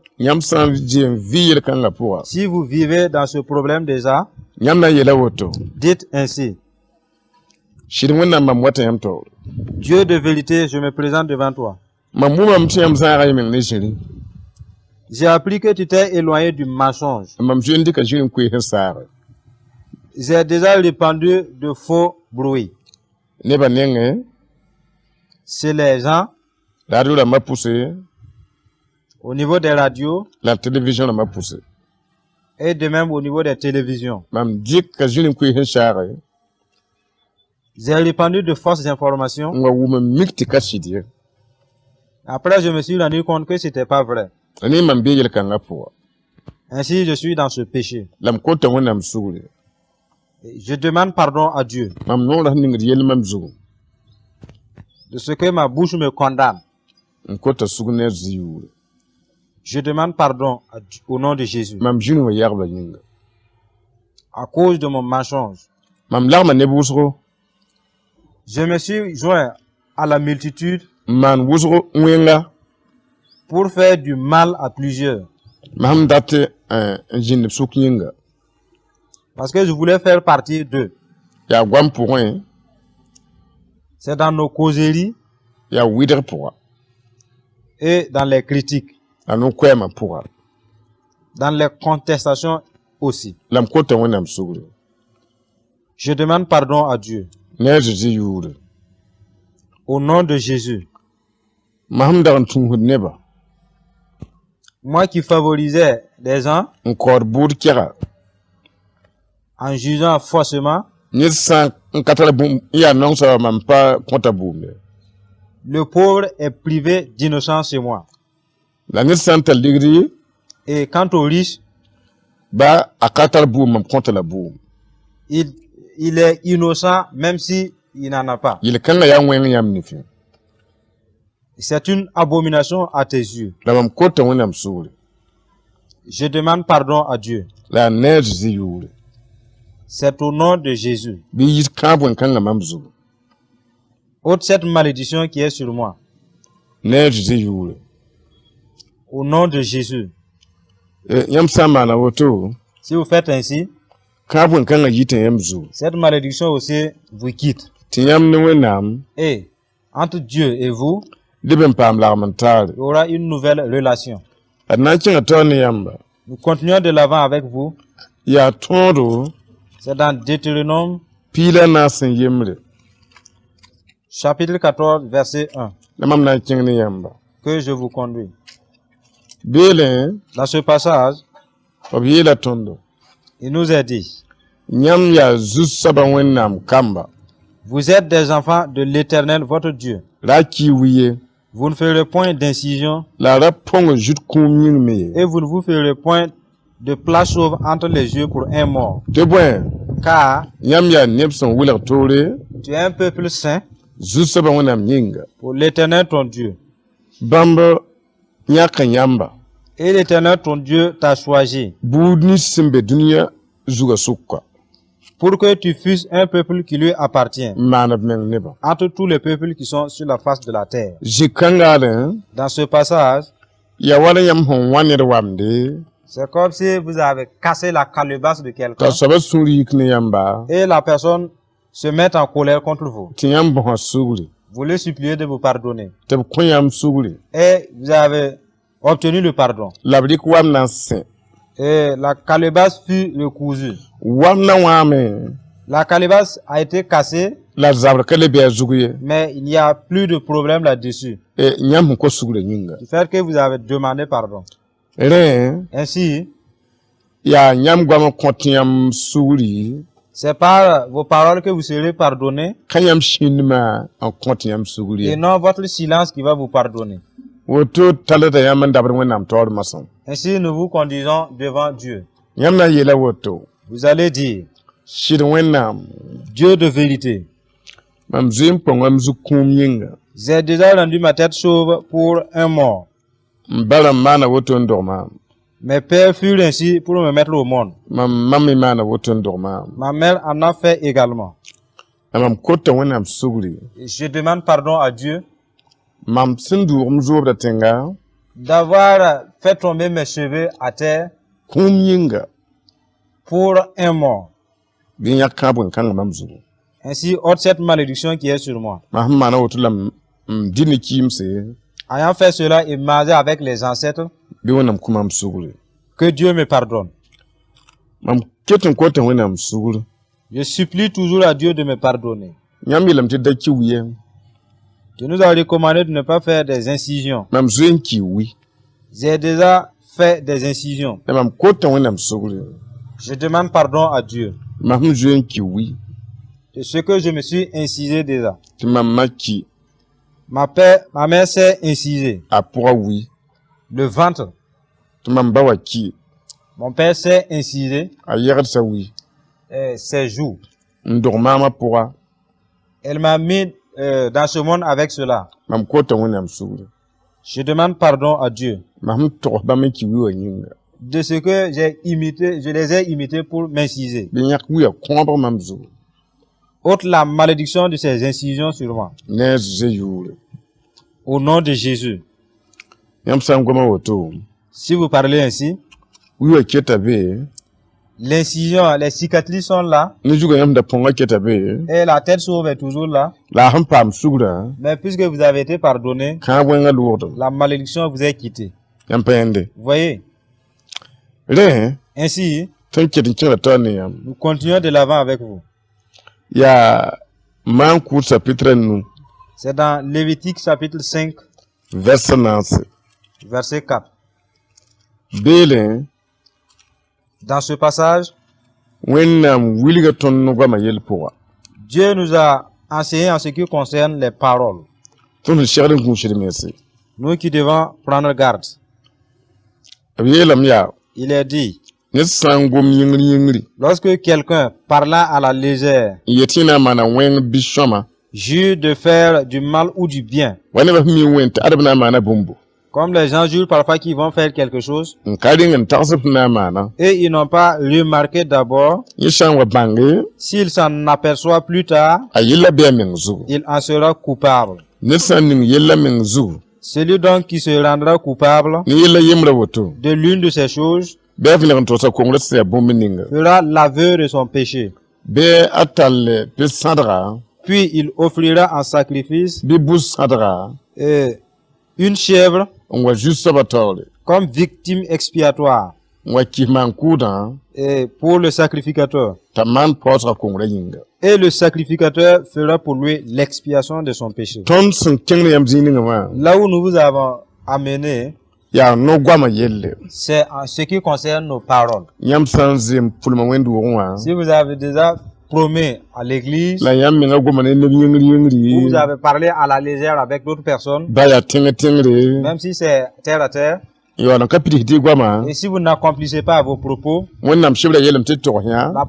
Si vous vivez dans ce problème déjà, dites ainsi. Dieu de vérité, je me présente devant toi. J'ai appris que tu t'es éloigné du mensonge. J'ai déjà répandu de faux bruits. C'est les gens. Au niveau des radios. La télévision m'a poussé. Et de même au niveau des télévisions. J'ai répandu de fausses informations. Après, je me suis rendu compte que c'était pas vrai. Ainsi, je suis dans ce péché. Je demande pardon à Dieu de ce que ma bouche me condamne. Je demande pardon au nom de Jésus. À cause de mon mensonge. Je me suis joint à la multitude pour faire du mal à plusieurs. Parce que je voulais faire partie d'eux. C'est dans nos causeries et dans les critiques. Dans les contestations aussi. Je demande pardon à Dieu. Au nom de Jésus. Moi qui favorisais les gens en jugeant faussement, le pauvre est privé d'innocence chez moi. Et quant au riche, il est innocent même si il n'en a pas. C'est une abomination à tes yeux. Je demande pardon à Dieu. C'est au nom de Jésus. Ôte cette malédiction qui est sur moi. Au nom de Jésus. Si vous faites ainsi, cette malédiction aussi vous quitte. Et entre Dieu et vous, il y aura une nouvelle relation. Nous continuons de l'avant avec vous. C'est dans Deutéronome, chapitre 14, verset 1, que je vous conduis. Dans ce passage, il nous est dit, vous êtes des enfants de l'Éternel, votre Dieu. Vous ne ferez point d'incision et vous ne vous ferez point de plat chauve entre les yeux pour un mort. Car tu es un peuple saint pour l'Éternel ton Dieu. Et l'Éternel ton Dieu t'a choisi pour que tu fusses un peuple qui lui appartient entre tous les peuples qui sont sur la face de la terre. Dans ce passage, c'est comme si vous avez cassé la calebasse de quelqu'un et la personne se met en colère contre vous. Vous le suppliez de vous pardonner. Et vous avez obtenu le pardon. Et la calebasse fut recousue. La calebasse a été cassée, mais il n'y a plus de problème là-dessus. Du fait que vous avez demandé pardon. Ainsi, c'est par vos paroles que vous serez pardonnés et non votre silence qui va vous pardonner. Ainsi, nous vous conduisons devant Dieu. Vous allez dire, Dieu de vérité, j'ai déjà rendu ma tête chauve pour un mort. Mes pères furent ainsi pour me mettre au monde. Ma mère en a fait également. Et je demande pardon à Dieu d'avoir fait tomber mes cheveux à terre pour un mort. Ainsi, ôte cette malédiction qui est sur moi. Ayant fait cela et marié avec les ancêtres, que Dieu me pardonne. Je supplie toujours à Dieu de me pardonner. Tu nous as recommandé de ne pas faire des incisions. J'ai déjà fait des incisions. Je demande pardon à Dieu de ce que je me suis incisé déjà. Ma mère s'est incisée. Le ventre. Mon père s'est incisé. Ses joues. Elle m'a mis dans ce monde avec cela. Je demande pardon à Dieu de ce que je les ai imités pour m'inciser. Ôte la malédiction de ces incisions sur moi. Au nom de Jésus. Si vous parlez ainsi, l'incision, les cicatrices sont là. Et la tête s'ouvre toujours là. Mais puisque vous avez été pardonné, la malédiction vous est quittée. Vous voyez? Ainsi, nous continuons de l'avant avec vous. C'est dans Lévitique chapitre 5, verset 4. Dans ce passage, Dieu nous a enseigné en ce qui concerne les paroles. Nous qui devons prendre garde. Il est dit, lorsque quelqu'un parla à la légère, jure de faire du mal ou du bien, comme les gens jurent parfois qu'ils vont faire quelque chose, et ils n'ont pas remarqué d'abord, s'ils s'en aperçoivent plus tard, il en sera coupable. Celui donc qui se rendra coupable de l'une de ces choses fera l'aveu de son péché. Puis il offrira en sacrifice une chèvre comme victime expiatoire et pour le sacrificateur. Et le sacrificateur fera pour lui l'expiation de son péché. Là où nous vous avons amené, c'est en ce qui concerne nos paroles. Si vous avez déjà promis à l'église, ou vous avez parlé à la légère avec d'autres personnes, même si c'est terre à terre, et si vous n'accomplissez pas vos propos, la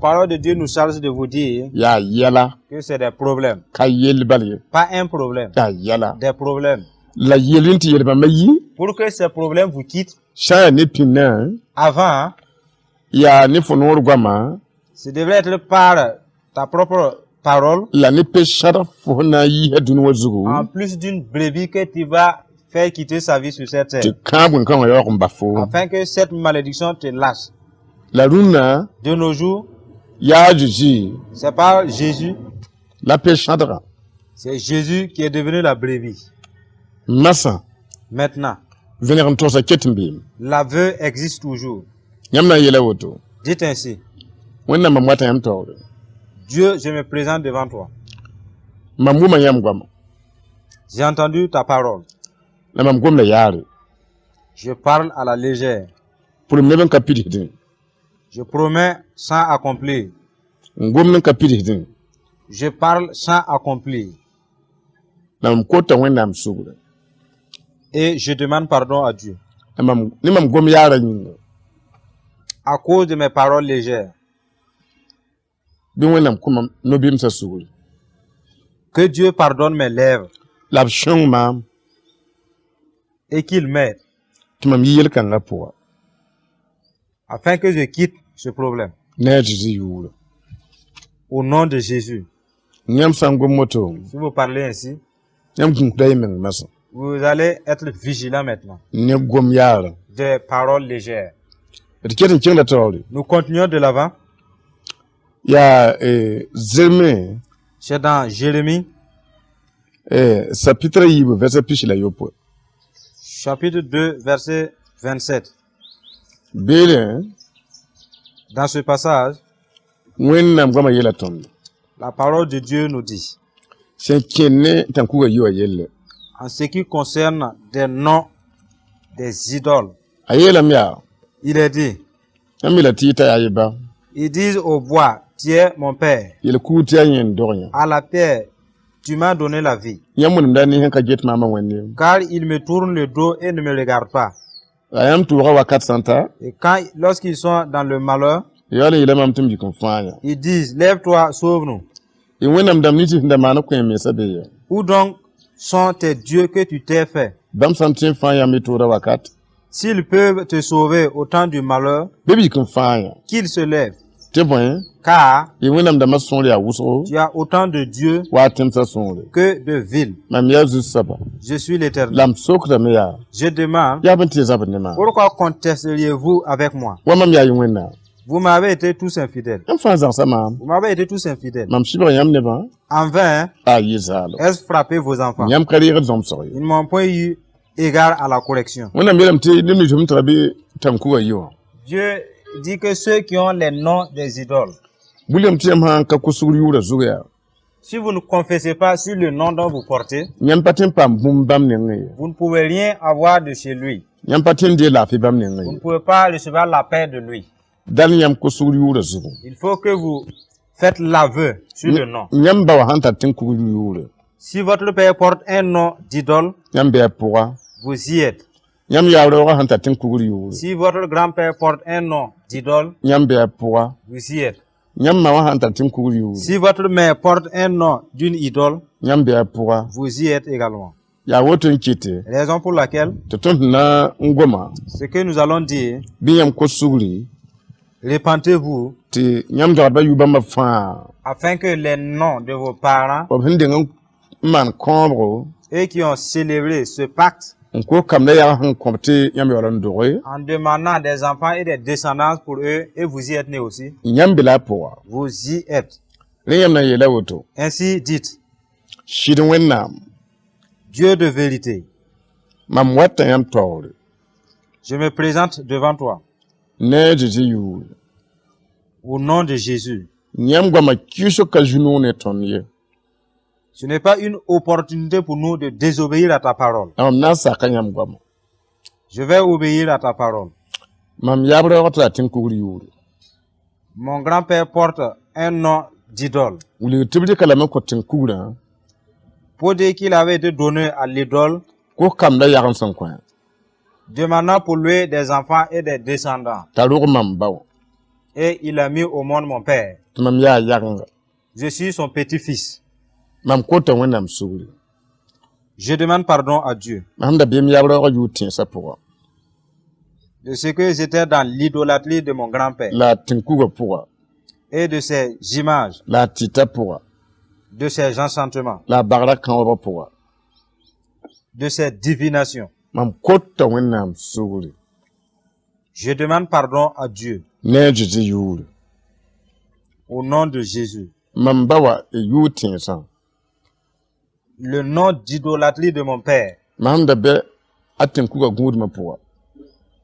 parole de Dieu nous charge de vous dire que c'est des problèmes. Pas un problème, des problèmes. Pour que ces problèmes vous quittent, avant, ce devrait être par ta propre parole, en plus d'une brebis que tu vas faire quitter sa vie sur cette terre, afin que cette malédiction te lâche. De nos jours, c'est pas Jésus, c'est Jésus qui est devenu la brebis. Maintenant, l'aveu existe toujours. Dites ainsi, Dieu, je me présente devant toi. J'ai entendu ta parole. Je parle à la légère. Je promets sans accomplir. Je parle sans accomplir. Et je demande pardon à Dieu. À cause de mes paroles légères. Que Dieu pardonne mes lèvres. Et qu'il m'aide. Afin que je quitte ce problème. Au nom de Jésus. Si vous parlez ainsi, vous allez être vigilant maintenant. Des paroles légères. Nous continuons de l'avant. C'est dans Jérémie. Chapitre 2, verset 27. Dans ce passage, la parole de Dieu nous dit, en ce qui concerne des noms des idoles, Il est dit, ils disent au bois, tu es mon père. À la pierre, tu m'as donné la vie. Car il me tourne le dos et ne me regarde pas. Et lorsqu'ils sont dans le malheur, ils disent, lève-toi, sauve-nous. Où donc sont tes dieux que tu t'es fait? S'ils peuvent te sauver au temps du malheur, qu'ils se lèvent. Car tu as autant de dieux que de villes. Je suis l'Éternel. Je demande, pourquoi contesteriez-vous avec moi? Vous m'avez été tous infidèles. Vous m'avez été tous infidèles. En vain, est-ce frapper vos enfants? Ils ne m'ont point eu égard à la correction. Dieu dit que ceux qui ont les noms des idoles, si vous ne confessez pas sur le nom dont vous portez, vous ne pouvez rien avoir de chez lui. Vous ne pouvez pas recevoir la paix de lui. Il faut que vous faites l'aveu sur le nom. Si votre père porte un nom d'idole, vous y êtes. Si votre grand-père porte un nom d'idole, vous y êtes. Si votre mère porte un nom d'une idole, vous y êtes également. Raison pour laquelle, ce que nous allons dire, répentez-vous, afin que les noms de vos parents et qui ont célébré ce pacte en demandant des enfants et des descendants pour eux, et vous y êtes nés aussi, vous y êtes. Ainsi dites, Dieu de vérité, je me présente devant toi au nom de Jésus. Ce n'est pas une opportunité pour nous de désobéir à ta parole. Je vais obéir à ta parole. Mon grand-père porte un nom d'idole. Pour dire qu'il avait été donné à l'idole, demandant pour lui des enfants et des descendants. Et il a mis au monde mon père. Je suis son petit-fils. Je demande pardon à Dieu de ce que j'étais dans l'idolâtrie de mon grand-père et de ses images, de ses enchantements, de ses divinations. Je demande pardon à Dieu au nom de Jésus. Le nom d'idolâtrie de mon père,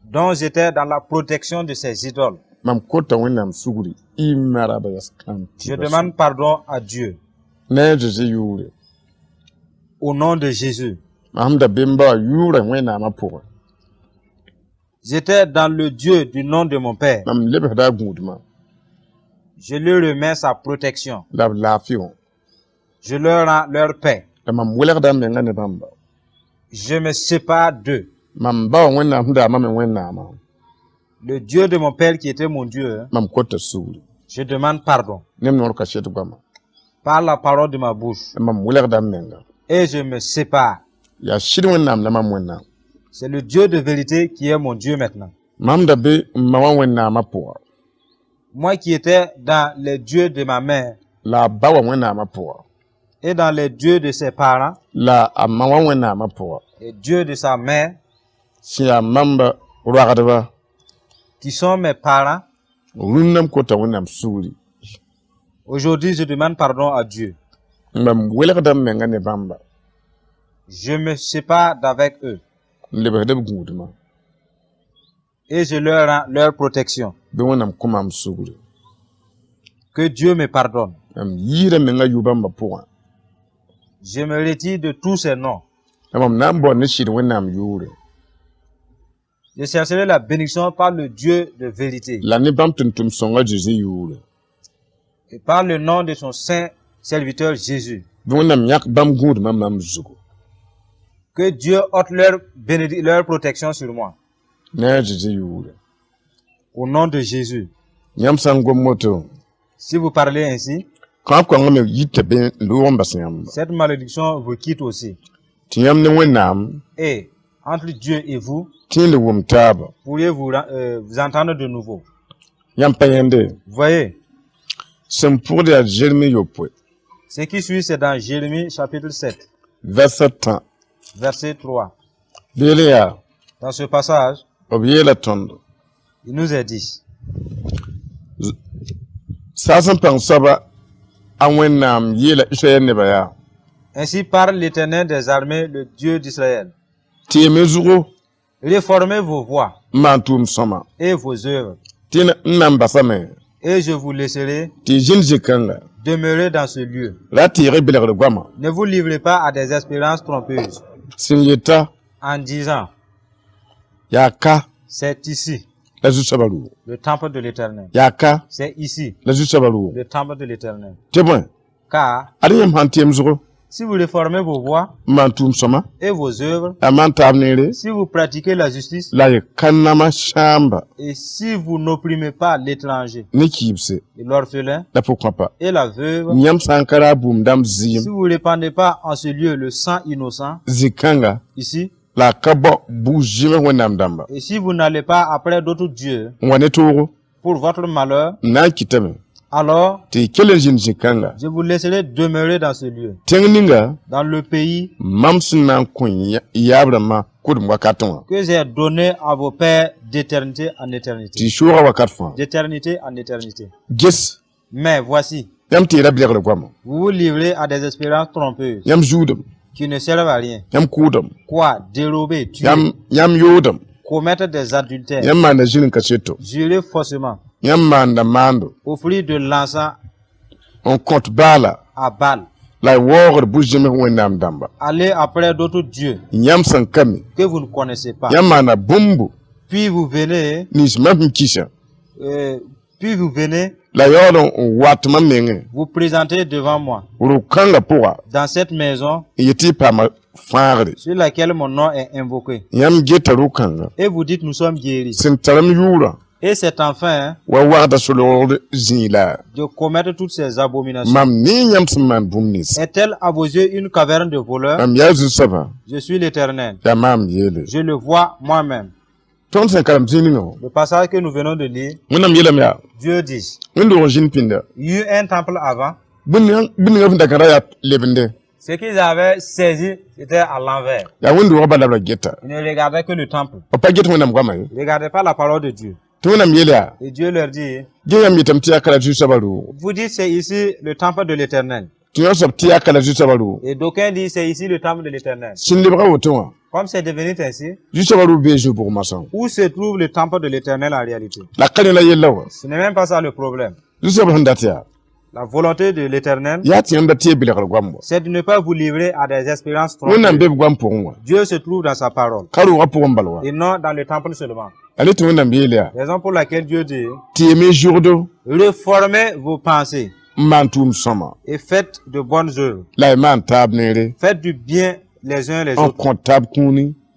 dont j'étais dans la protection de ses idoles. Je demande pardon à Dieu au nom de Jésus. J'étais dans le Dieu du nom de mon père. Je lui remets sa protection. Je leur rends leur paix. Je me sépare d'eux. Le Dieu de mon père qui était mon Dieu, je demande pardon par la parole de ma bouche. Et je me sépare. C'est le Dieu de vérité qui est mon Dieu maintenant. Moi qui étais dans les dieux de ma mère et dans les dieux de ses parents et Dieu de sa mère, qui sont mes parents, aujourd'hui je demande pardon à Dieu. Je me sépare d'avec eux et je leur rends leur protection. Que Dieu me pardonne. Je me retire de tous ces noms Je chercherai la bénédiction par le Dieu de vérité. Et par le nom de son saint serviteur Jésus. Que Dieu ôte leur protection sur moi. Au nom de Jésus. Si vous parlez ainsi, cette malédiction vous quitte aussi. Et entre Dieu et vous, pourriez vous entendre de nouveau. Voyez, ce qui suit, c'est dans Jérémie chapitre 7, verset 3. Dans ce passage, il nous est dit, ainsi parle l'Éternel des armées, le Dieu d'Israël. Réformez vos voies et vos œuvres, et je vous laisserai demeurer dans ce lieu. Ne vous livrez pas à des espérances trompeuses en disant, c'est ici le temple de l'Éternel. C'est ici le temple de l'Éternel. Car si vous réformez vos voies et vos œuvres, si vous pratiquez la justice, et si vous n'opprimez pas l'étranger, et l'orphelin, et la veuve, si vous ne répandez pas en ce lieu le sang innocent, ici, et si vous n'allez pas après d'autres dieux pour votre malheur, alors je vous laisserai demeurer dans ce lieu, dans le pays que j'ai donné à vos pères d'éternité en éternité. D'éternité en éternité. Mais voici, vous vous livrez à des espérances trompeuses qui ne servent à rien. Quoi? Dérober, tuer, commettre des adultères, jurer faussement, offrir de l'encens à Baal, aller après d'autres dieux que vous ne connaissez pas. Puis vous venez, vous présenter devant moi dans cette maison sur laquelle mon nom est invoqué. Et vous dites, nous sommes guéris. Et c'est enfin de commettre toutes ces abominations. Est-elle à vos yeux une caverne de voleurs? Je suis l'Éternel. Je le vois moi-même. Le passage que nous venons de lire, Dieu dit, il y eut un temple avant. Ce qu'ils avaient saisi, c'était à l'envers. Ils ne regardaient que le temple. Ils ne regardaient pas la parole de Dieu. Et Dieu leur dit, vous dites c'est ici le temple de l'Éternel. Et d'aucuns disent c'est ici le temple de l'Éternel. Comme c'est devenu ainsi, où se trouve le temple de l'Éternel en réalité? Ce n'est même pas ça le problème. La volonté de l'Éternel, c'est de ne pas vous livrer à des espérances trompeuses. Dieu se trouve dans sa parole et non dans le temple seulement. Raison pour laquelle Dieu dit, réformez vos pensées et faites de bonnes œuvres. Faites du bien les uns les autres.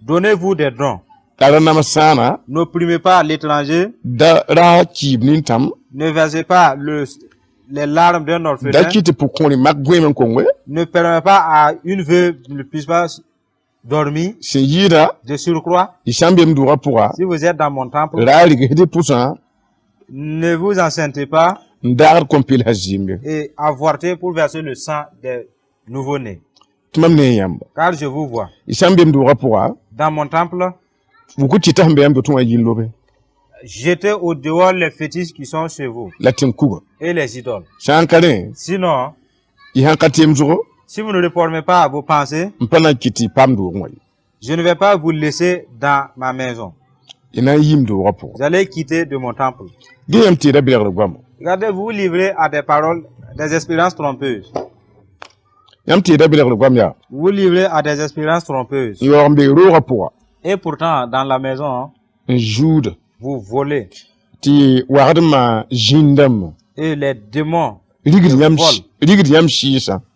Donnez-vous des dons. N'opprimez pas l'étranger. Ne versez pas les larmes d'un orphelin. Ne permettez pas à une veuve ne puisse pas dormir. De surcroît, si vous êtes dans mon temple, ne vous enceintez pas et avortez pour verser le sang des nouveau-nés. Car je vous vois. Dans mon temple, jetez au dehors les fétiches qui sont chez vous et les idoles. Sinon, si vous ne réformez pas vos pensées, je ne vais pas vous laisser dans ma maison. Vous allez quitter de mon temple. Regardez, vous vous livrez à des paroles, des espérances trompeuses. Vous vous livrez à des espérances trompeuses. Et pourtant, dans la maison, vous volez. Ti wardma jindam. Et les démons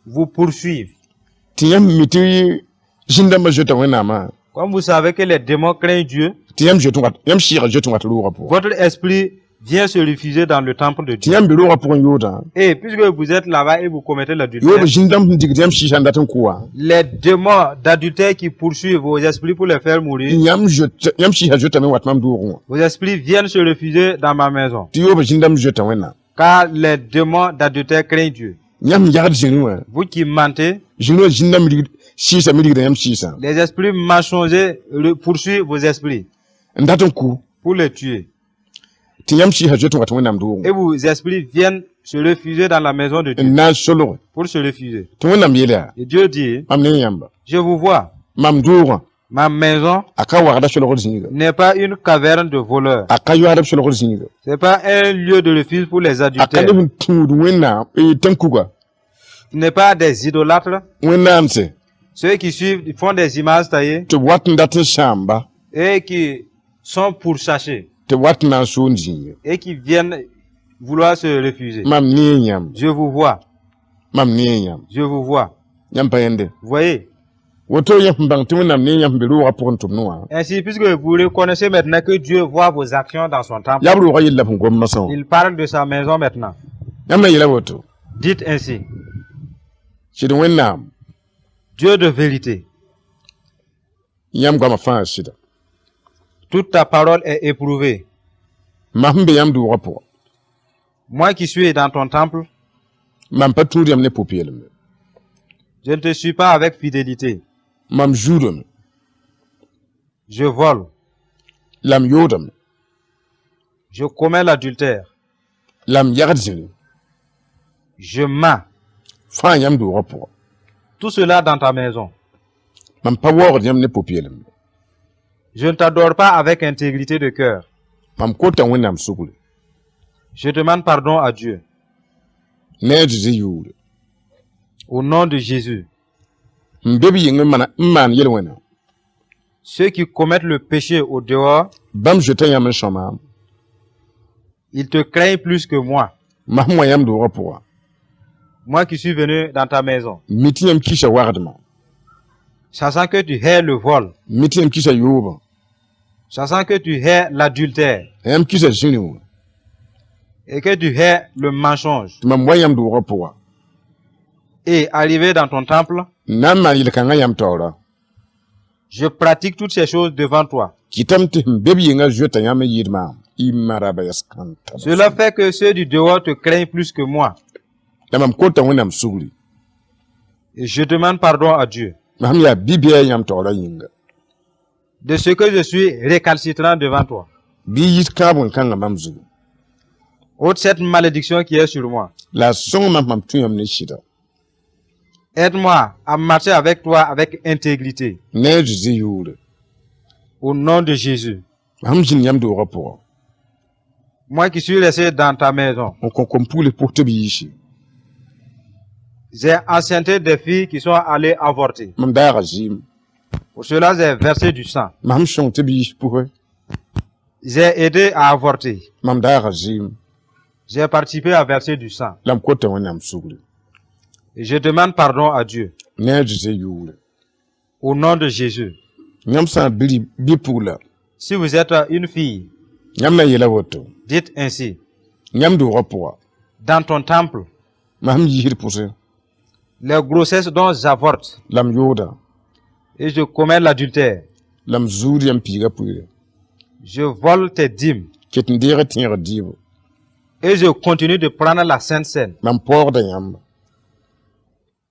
vous poursuivent. Comme vous savez que les démons craignent Dieu, votre esprit vient se refuser dans le temple de Dieu. Et puisque vous êtes là-bas et vous commettez l'adultère, les démons d'adultère qui poursuivent vos esprits pour les faire mourir, vos esprits viennent se refuser dans ma maison. Car les démons d'adultère craignent Dieu. Vous qui mentez, les esprits mensongers poursuivent vos esprits pour les tuer. Et vos esprits viennent se refuser dans la maison de Dieu pour se refuser. Et Dieu dit, je vous vois. Ma maison n'est pas une caverne de voleurs. Ce n'est pas un lieu de refuge pour les adultères. Ce n'est pas des idolâtres. Ceux qui suivent, ils font des images taillées et qui sont pourchassés et qui viennent vouloir se refuser. Je vous vois. Je vous vois. Vous voyez? Ainsi, puisque vous reconnaissez maintenant que Dieu voit vos actions dans son temple, il parle de sa maison maintenant. Dites ainsi, Dieu de vérité, toute ta parole est éprouvée. Moi qui suis dans ton temple, je ne te suis pas avec fidélité. Je vole. Je commets l'adultère. Je mens. Tout cela dans ta maison. Je ne t'adore pas avec intégrité de cœur. Je demande pardon à Dieu. Au nom de Jésus. Ceux qui commettent le péché au dehors, ils te craignent plus que moi. Moi qui suis venu dans ta maison, sachant que tu hais le vol, sachant que tu hais l'adultère, et que tu hais le mensonge, et arrivé dans ton temple, je pratique toutes ces choses devant toi. Cela fait que ceux du dehors te craignent plus que moi. Et je demande pardon à Dieu de ce que je suis récalcitrant devant toi. Ôte cette malédiction qui est sur moi. Aide-moi à marcher avec toi avec intégrité. Au nom de Jésus. Moi qui suis resté dans ta maison, j'ai enceinté des filles qui sont allées avorter. Pour cela, j'ai versé du sang. J'ai aidé à avorter. J'ai participé à verser du sang. Et je demande pardon à Dieu. Au nom de Jésus. Si vous êtes une fille, dites ainsi. Dans ton temple, les grossesses dont j'avorte, et je commets l'adultère, je vole tes dîmes, et je continue de prendre la Sainte Seine,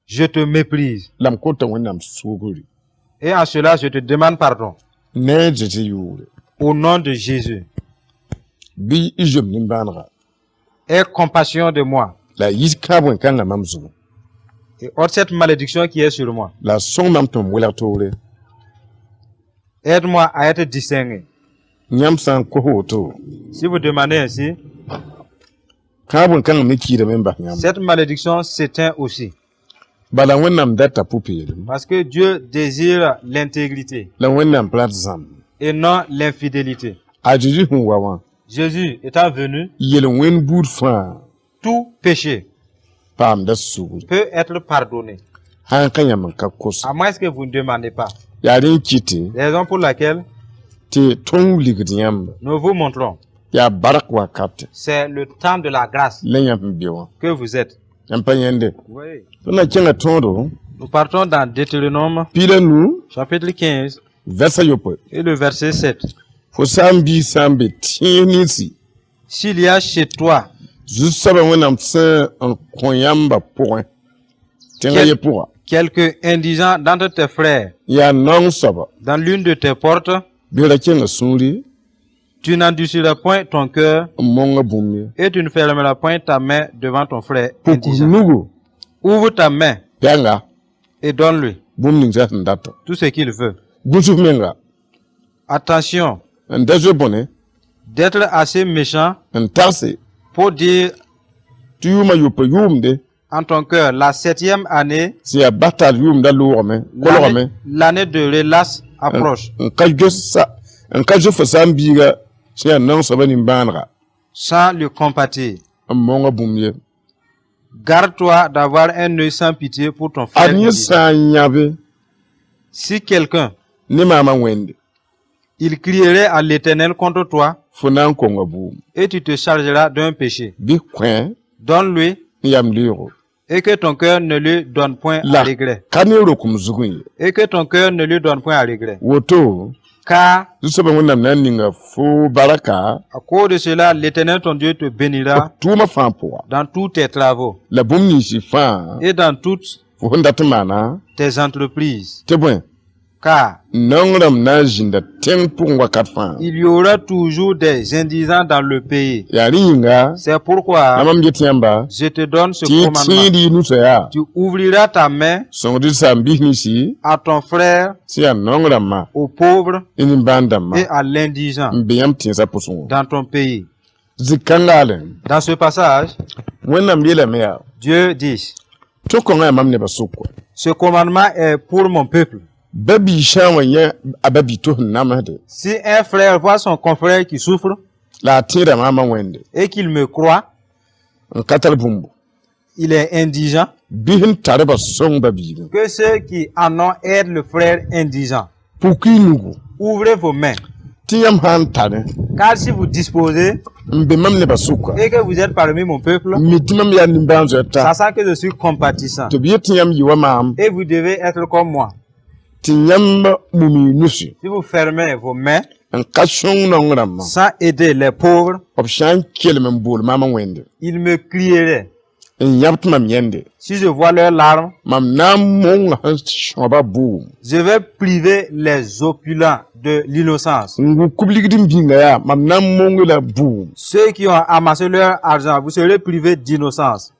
je te méprise. Et en cela, je te demande pardon. Au nom de Jésus. Aie compassion de moi. Et ôte cette malédiction qui est sur moi. Aide-moi à être distingué. Si vous demandez ainsi, cette malédiction s'éteint aussi. Parce que Dieu désire l'intégrité et non l'infidélité. Jésus étant venu, tout péché peut être pardonné. À moins que vous ne demandez pas. Raison pour laquelle nous vous montrons. C'est le temps de la grâce que vous êtes. Oui. Nous partons dans Deutéronome chapitre 15 et le verset 7. S'il y a chez toi quelques indigents d'entre tes frères dans l'une de tes portes, tu n'endurciras point ton cœur et tu ne fermeras point ta main devant ton frère indigent. Ouvre ta main et donne-lui tout ce qu'il veut. Attention d'être assez méchant pour dire en ton cœur la 7e année, l'année de relâche approche. Sans le compatir. Garde-toi d'avoir un œil sans pitié pour ton frère. Si quelqu'un il crierait à l'Éternel contre toi et tu te chargeras d'un péché, donne-lui et que ton cœur ne lui donne point à regret. Et que ton cœur ne lui donne point à regret. Car à cause de cela, l'Éternel ton Dieu te bénira dans tous tes travaux et dans toutes tes entreprises. Car il y aura toujours des indigents dans le pays. C'est pourquoi je te donne ce commandement. Tu ouvriras ta main à ton frère, au pauvre et à l'indigent dans ton pays. Dans ce passage, Dieu dit, ce commandement est pour mon peuple. Si un frère voit son confrère qui souffre et qu'il me croit, il est indigent, que ceux qui en ont aident le frère indigent. Ouvrez vos mains. Car si vous disposez et que vous êtes parmi mon peuple, sachant que je suis compatissant, et vous devez être comme moi. Si vous fermez vos mains sans aider les pauvres, ils me crieraient. Si je vois leurs larmes, je vais priver les opulents de l'innocence. Ceux qui ont amassé leur argent, vous serez privés d'innocence.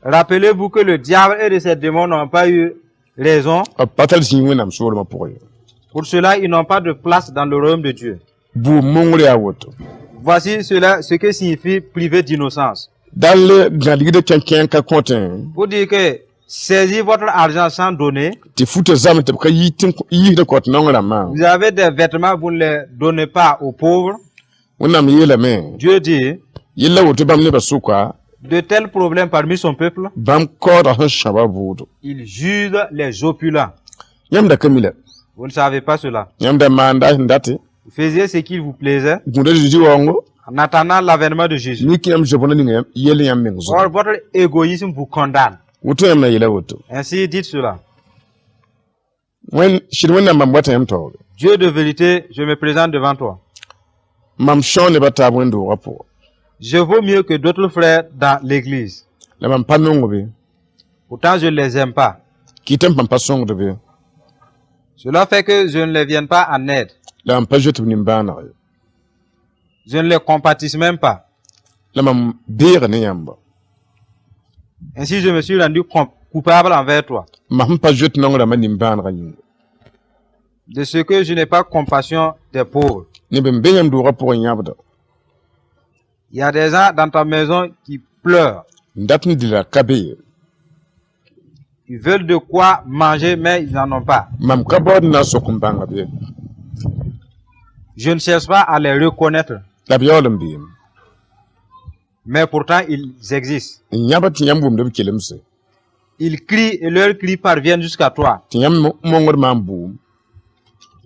Rappelez-vous que le diable et de ses démons n'ont pas eu raison. Pour cela, ils n'ont pas de place dans le royaume de Dieu. Voici ce que signifie privé d'innocence. Pour dire que saisir votre argent sans donner, vous avez des vêtements, vous ne les donnez pas aux pauvres. Dieu dit, de tels problèmes parmi son peuple, il juge les opulents. Vous ne savez pas cela. Vous faisiez ce qu'il vous plaisait en attendant l'avènement de Jésus. Or, votre égoïsme vous condamne. Ainsi, dites cela. Dieu de vérité, je me présente devant toi. Je vaux mieux que d'autres frères dans l'église. Pourtant, je ne les aime pas. Cela fait que je ne les viens pas en aide. Je ne les compatisse même pas. Ainsi, je me suis rendu coupable envers toi. De ce que je n'ai pas compassion des pauvres. Il y a des gens dans ta maison qui pleurent. Ils veulent de quoi manger, mais ils n'en ont pas. Je ne cherche pas à les reconnaître. Mais pourtant, ils existent. Ils crient et leurs cris parviennent jusqu'à toi.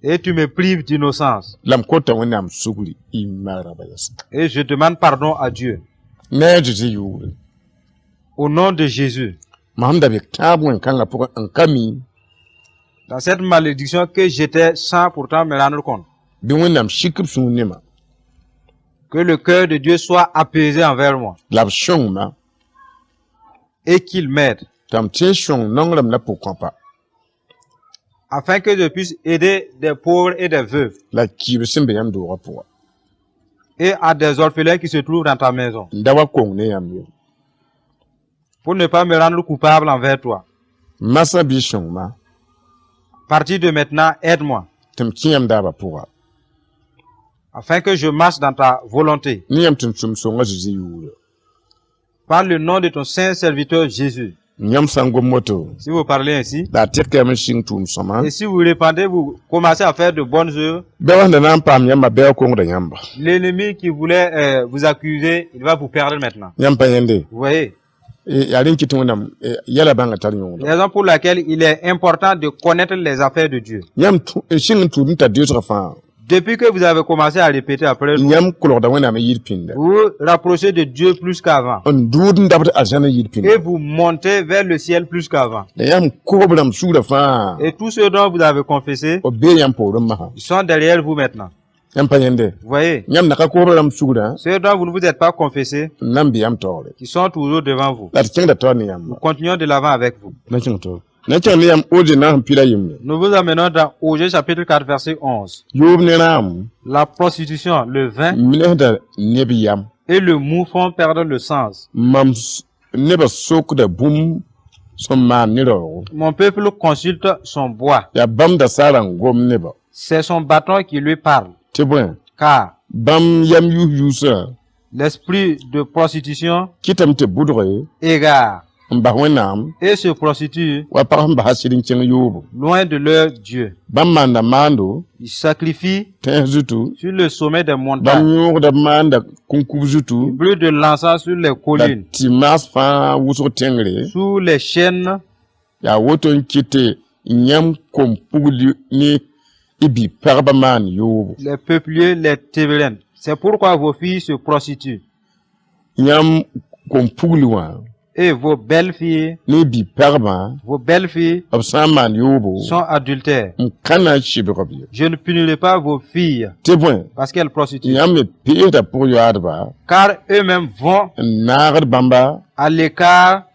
Et tu me prives d'innocence. Et je demande pardon à Dieu. Au nom de Jésus. Dans cette malédiction que j'étais sans pourtant me rendre compte. Que le cœur de Dieu soit apaisé envers moi. Et qu'il m'aide. Afin que je puisse aider des pauvres et des veuves. Et à des orphelins qui se trouvent dans ta maison. Pour ne pas me rendre coupable envers toi. À partir de maintenant, aide-moi. Afin que je marche dans ta volonté. Par le nom de ton saint serviteur Jésus. Si vous parlez ainsi, et si vous répandez, vous commencez à faire de bonnes œuvres, l'ennemi qui voulait vous accuser, il va vous perdre maintenant. Vous voyez? Raison pour laquelle il est important de connaître les affaires de Dieu. Depuis que vous avez commencé à répéter après, vous vous rapprochez de Dieu plus qu'avant. Et vous montez vers le ciel plus qu'avant. Et tous ceux dont vous avez confessé, ils sont derrière vous maintenant. Vous voyez? Ceux dont vous ne vous êtes pas confessés, ils sont toujours devant vous. Nous continuons de l'avant avec vous. Nous vous amenons dans Osée chapitre 4 verset 11. La prostitution, le vin et le moufon perdent le sens. Mon peuple consulte son bois. C'est son bâton qui lui parle. Car l'esprit de prostitution égare et se prostituent loin de leur Dieu. Ils sacrifient sur le sommet des montagnes. Ils brûlent de l'encens sur les collines. Sous les chênes. Les peupliers, les tévérènes. C'est pourquoi vos filles se prostituent. Et vos belles filles sont adultères. Je ne punirai pas vos filles parce qu'elles prostituent. Car eux-mêmes vont à l'écart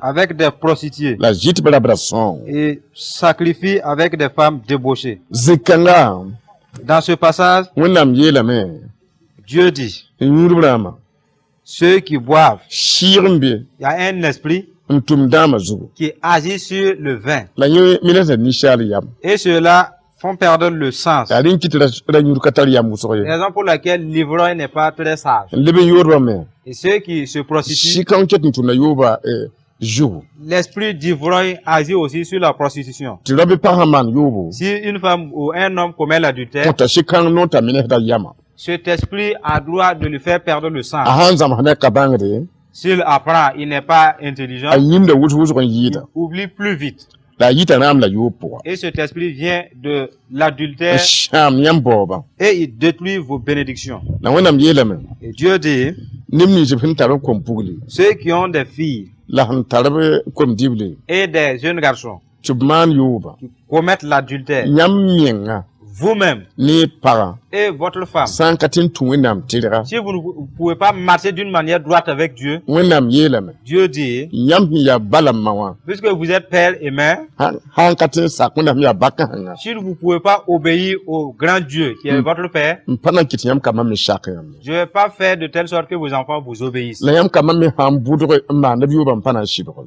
avec des prostituées et sacrifient avec des femmes débauchées. Dans ce passage, Dieu dit, ceux qui boivent, il y a un esprit qui agit sur le vin. Et ceux-là font perdre le sens. Raison pour laquelle l'ivrogne n'est pas très sage. Et ceux qui se prostituent, l'esprit d'ivrogne agit aussi sur la prostitution. Si une femme ou un homme commet l'adultère, cet esprit a droit de lui faire perdre le sang. S'il apprend, il n'est pas intelligent, il oublie plus vite. Et cet esprit vient de l'adultère et il détruit vos bénédictions. Et Dieu dit, ceux qui ont des filles et des jeunes garçons qui commettent l'adultère, vous-même et votre femme, si vous ne pouvez pas marcher d'une manière droite avec Dieu, Dieu dit, puisque vous êtes père et mère, si vous ne pouvez pas obéir au grand Dieu qui est votre père, je ne vais pas faire de telle sorte que vos enfants vous obéissent.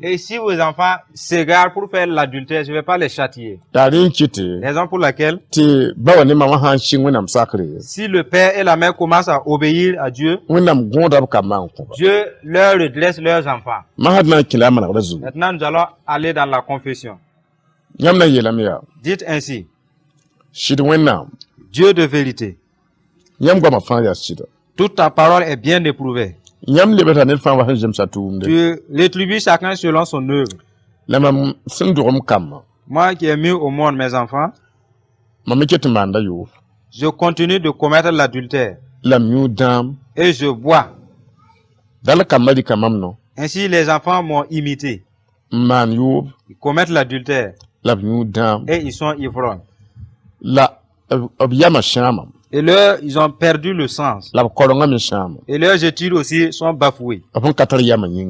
Et si vos enfants s'égarent pour faire l'adultère, je ne vais pas les châtier. Raison pour laquelle, si le père et la mère commencent à obéir à Dieu, Dieu leur redresse leurs enfants. Maintenant, nous allons aller dans la confession. Dites ainsi, Dieu de vérité. Toute ta parole est bien éprouvée. Tu rétribues chacun selon son œuvre. Moi qui ai mis au monde mes enfants, je continue de commettre l'adultère. Et je bois. Ainsi les enfants m'ont imité. Ils commettent l'adultère. Et ils sont ivrognes. Et là, ils ont perdu le sens. Et leurs études aussi sont bafouées.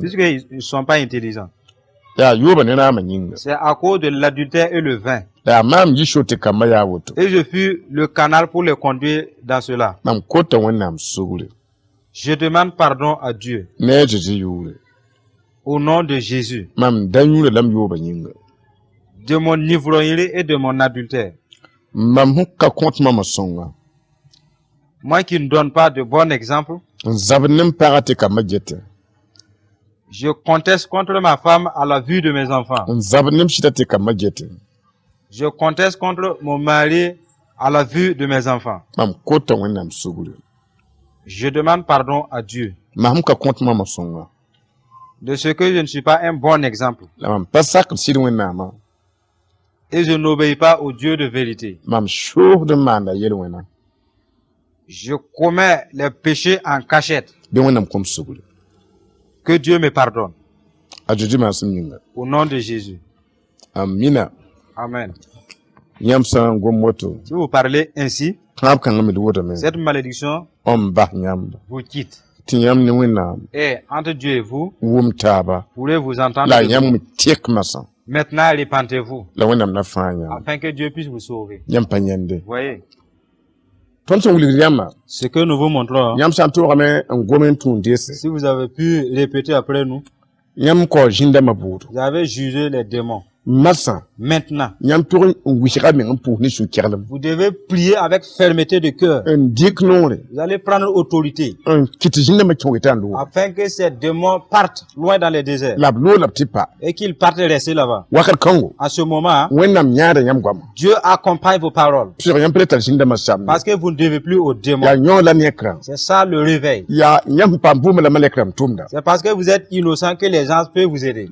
Puisqu'ils ne sont pas intelligents. C'est à cause de l'adultère et le vin. Et je fus le canal pour les conduire dans cela. Je demande pardon à Dieu. Au nom de Jésus. De mon ivrognerie et de mon adultère. Moi qui ne donne pas de bon exemple. Je conteste contre ma femme à la vue de mes enfants. Je conteste contre mon mari à la vue de mes enfants. Je demande pardon à Dieu de ce que je ne suis pas un bon exemple. Et je n'obéis pas au Dieu de vérité. Je commets les péchés en cachette. Que Dieu me pardonne. Au nom de Jésus. Amen. Amen. Si vous parlez ainsi, cette malédiction vous quitte. Et entre Dieu et vous, pourrez vous entendre. Maintenant, répentez-vous. Afin que Dieu puisse vous sauver. Voyez. Ce que nous vous montrons, si vous avez pu répéter après nous, vous avez jugé les démons. Maintenant, vous devez prier avec fermeté de cœur. Vous allez prendre autorité afin que ces démons partent loin dans les déserts et qu'ils partent rester là-bas. À ce moment, Dieu accompagne vos paroles parce que vous ne devez plus aux démons. C'est ça le réveil. C'est parce que vous êtes innocent que les gens peuvent vous aider.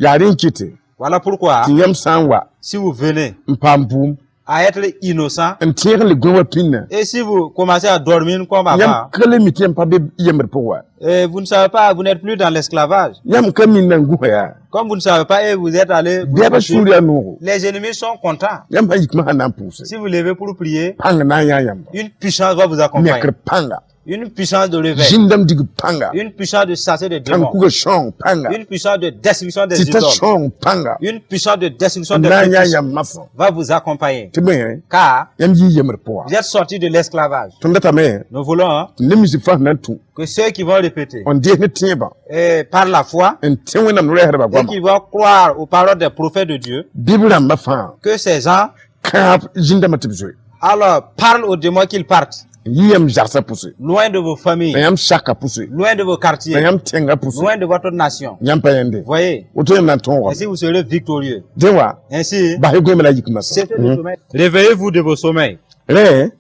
Voilà pourquoi, si vous venez à être innocent, et si vous commencez à dormir comme avant, et vous ne savez pas, vous n'êtes plus dans l'esclavage. Comme vous ne savez pas et vous êtes allé, les ennemis sont contents. Si vous levez pour prier, une puissance va vous accompagner. Une puissance de réveil. Une puissance de chasser des démons. Une puissance de destruction des idoles. Une puissance de destruction des péchés va vous accompagner. Car vous êtes sortis de l'esclavage. Nous voulons que ceux qui vont répéter et par la foi et qui vont croire aux paroles des prophètes de Dieu, que ces gens alors parlent aux démons qu'ils partent. Loin de vos familles, loin de vos quartiers, loin de votre nation. Voyez, ainsi vous serez victorieux. Ainsi, réveillez-vous de vos sommeils.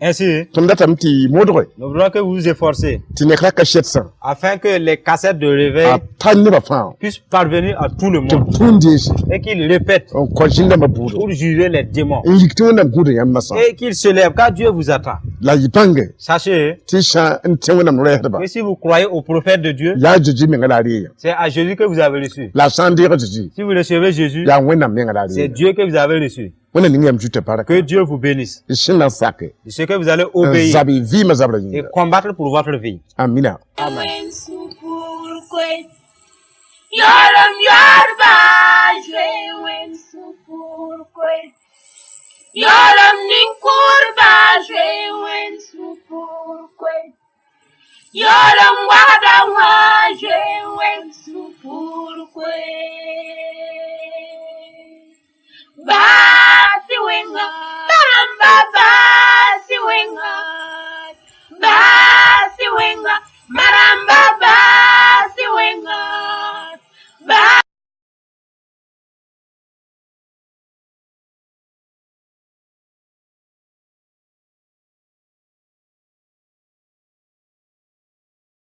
Ainsi, nous voulons que vous vous efforcez afin que les cassettes de réveil puissent parvenir à tout le monde et qu'ils répètent pour juger les démons et qu'ils se lèvent car Dieu vous attend. Sachez que si vous croyez au prophète de Dieu, c'est à Jésus que vous avez reçu. Si vous recevez Jésus, c'est Dieu que vous avez reçu. Que Dieu vous bénisse. De ce que vous allez obéir et combattre pour votre vie. Amen. Basi wenga, baramba basi wenga, maramba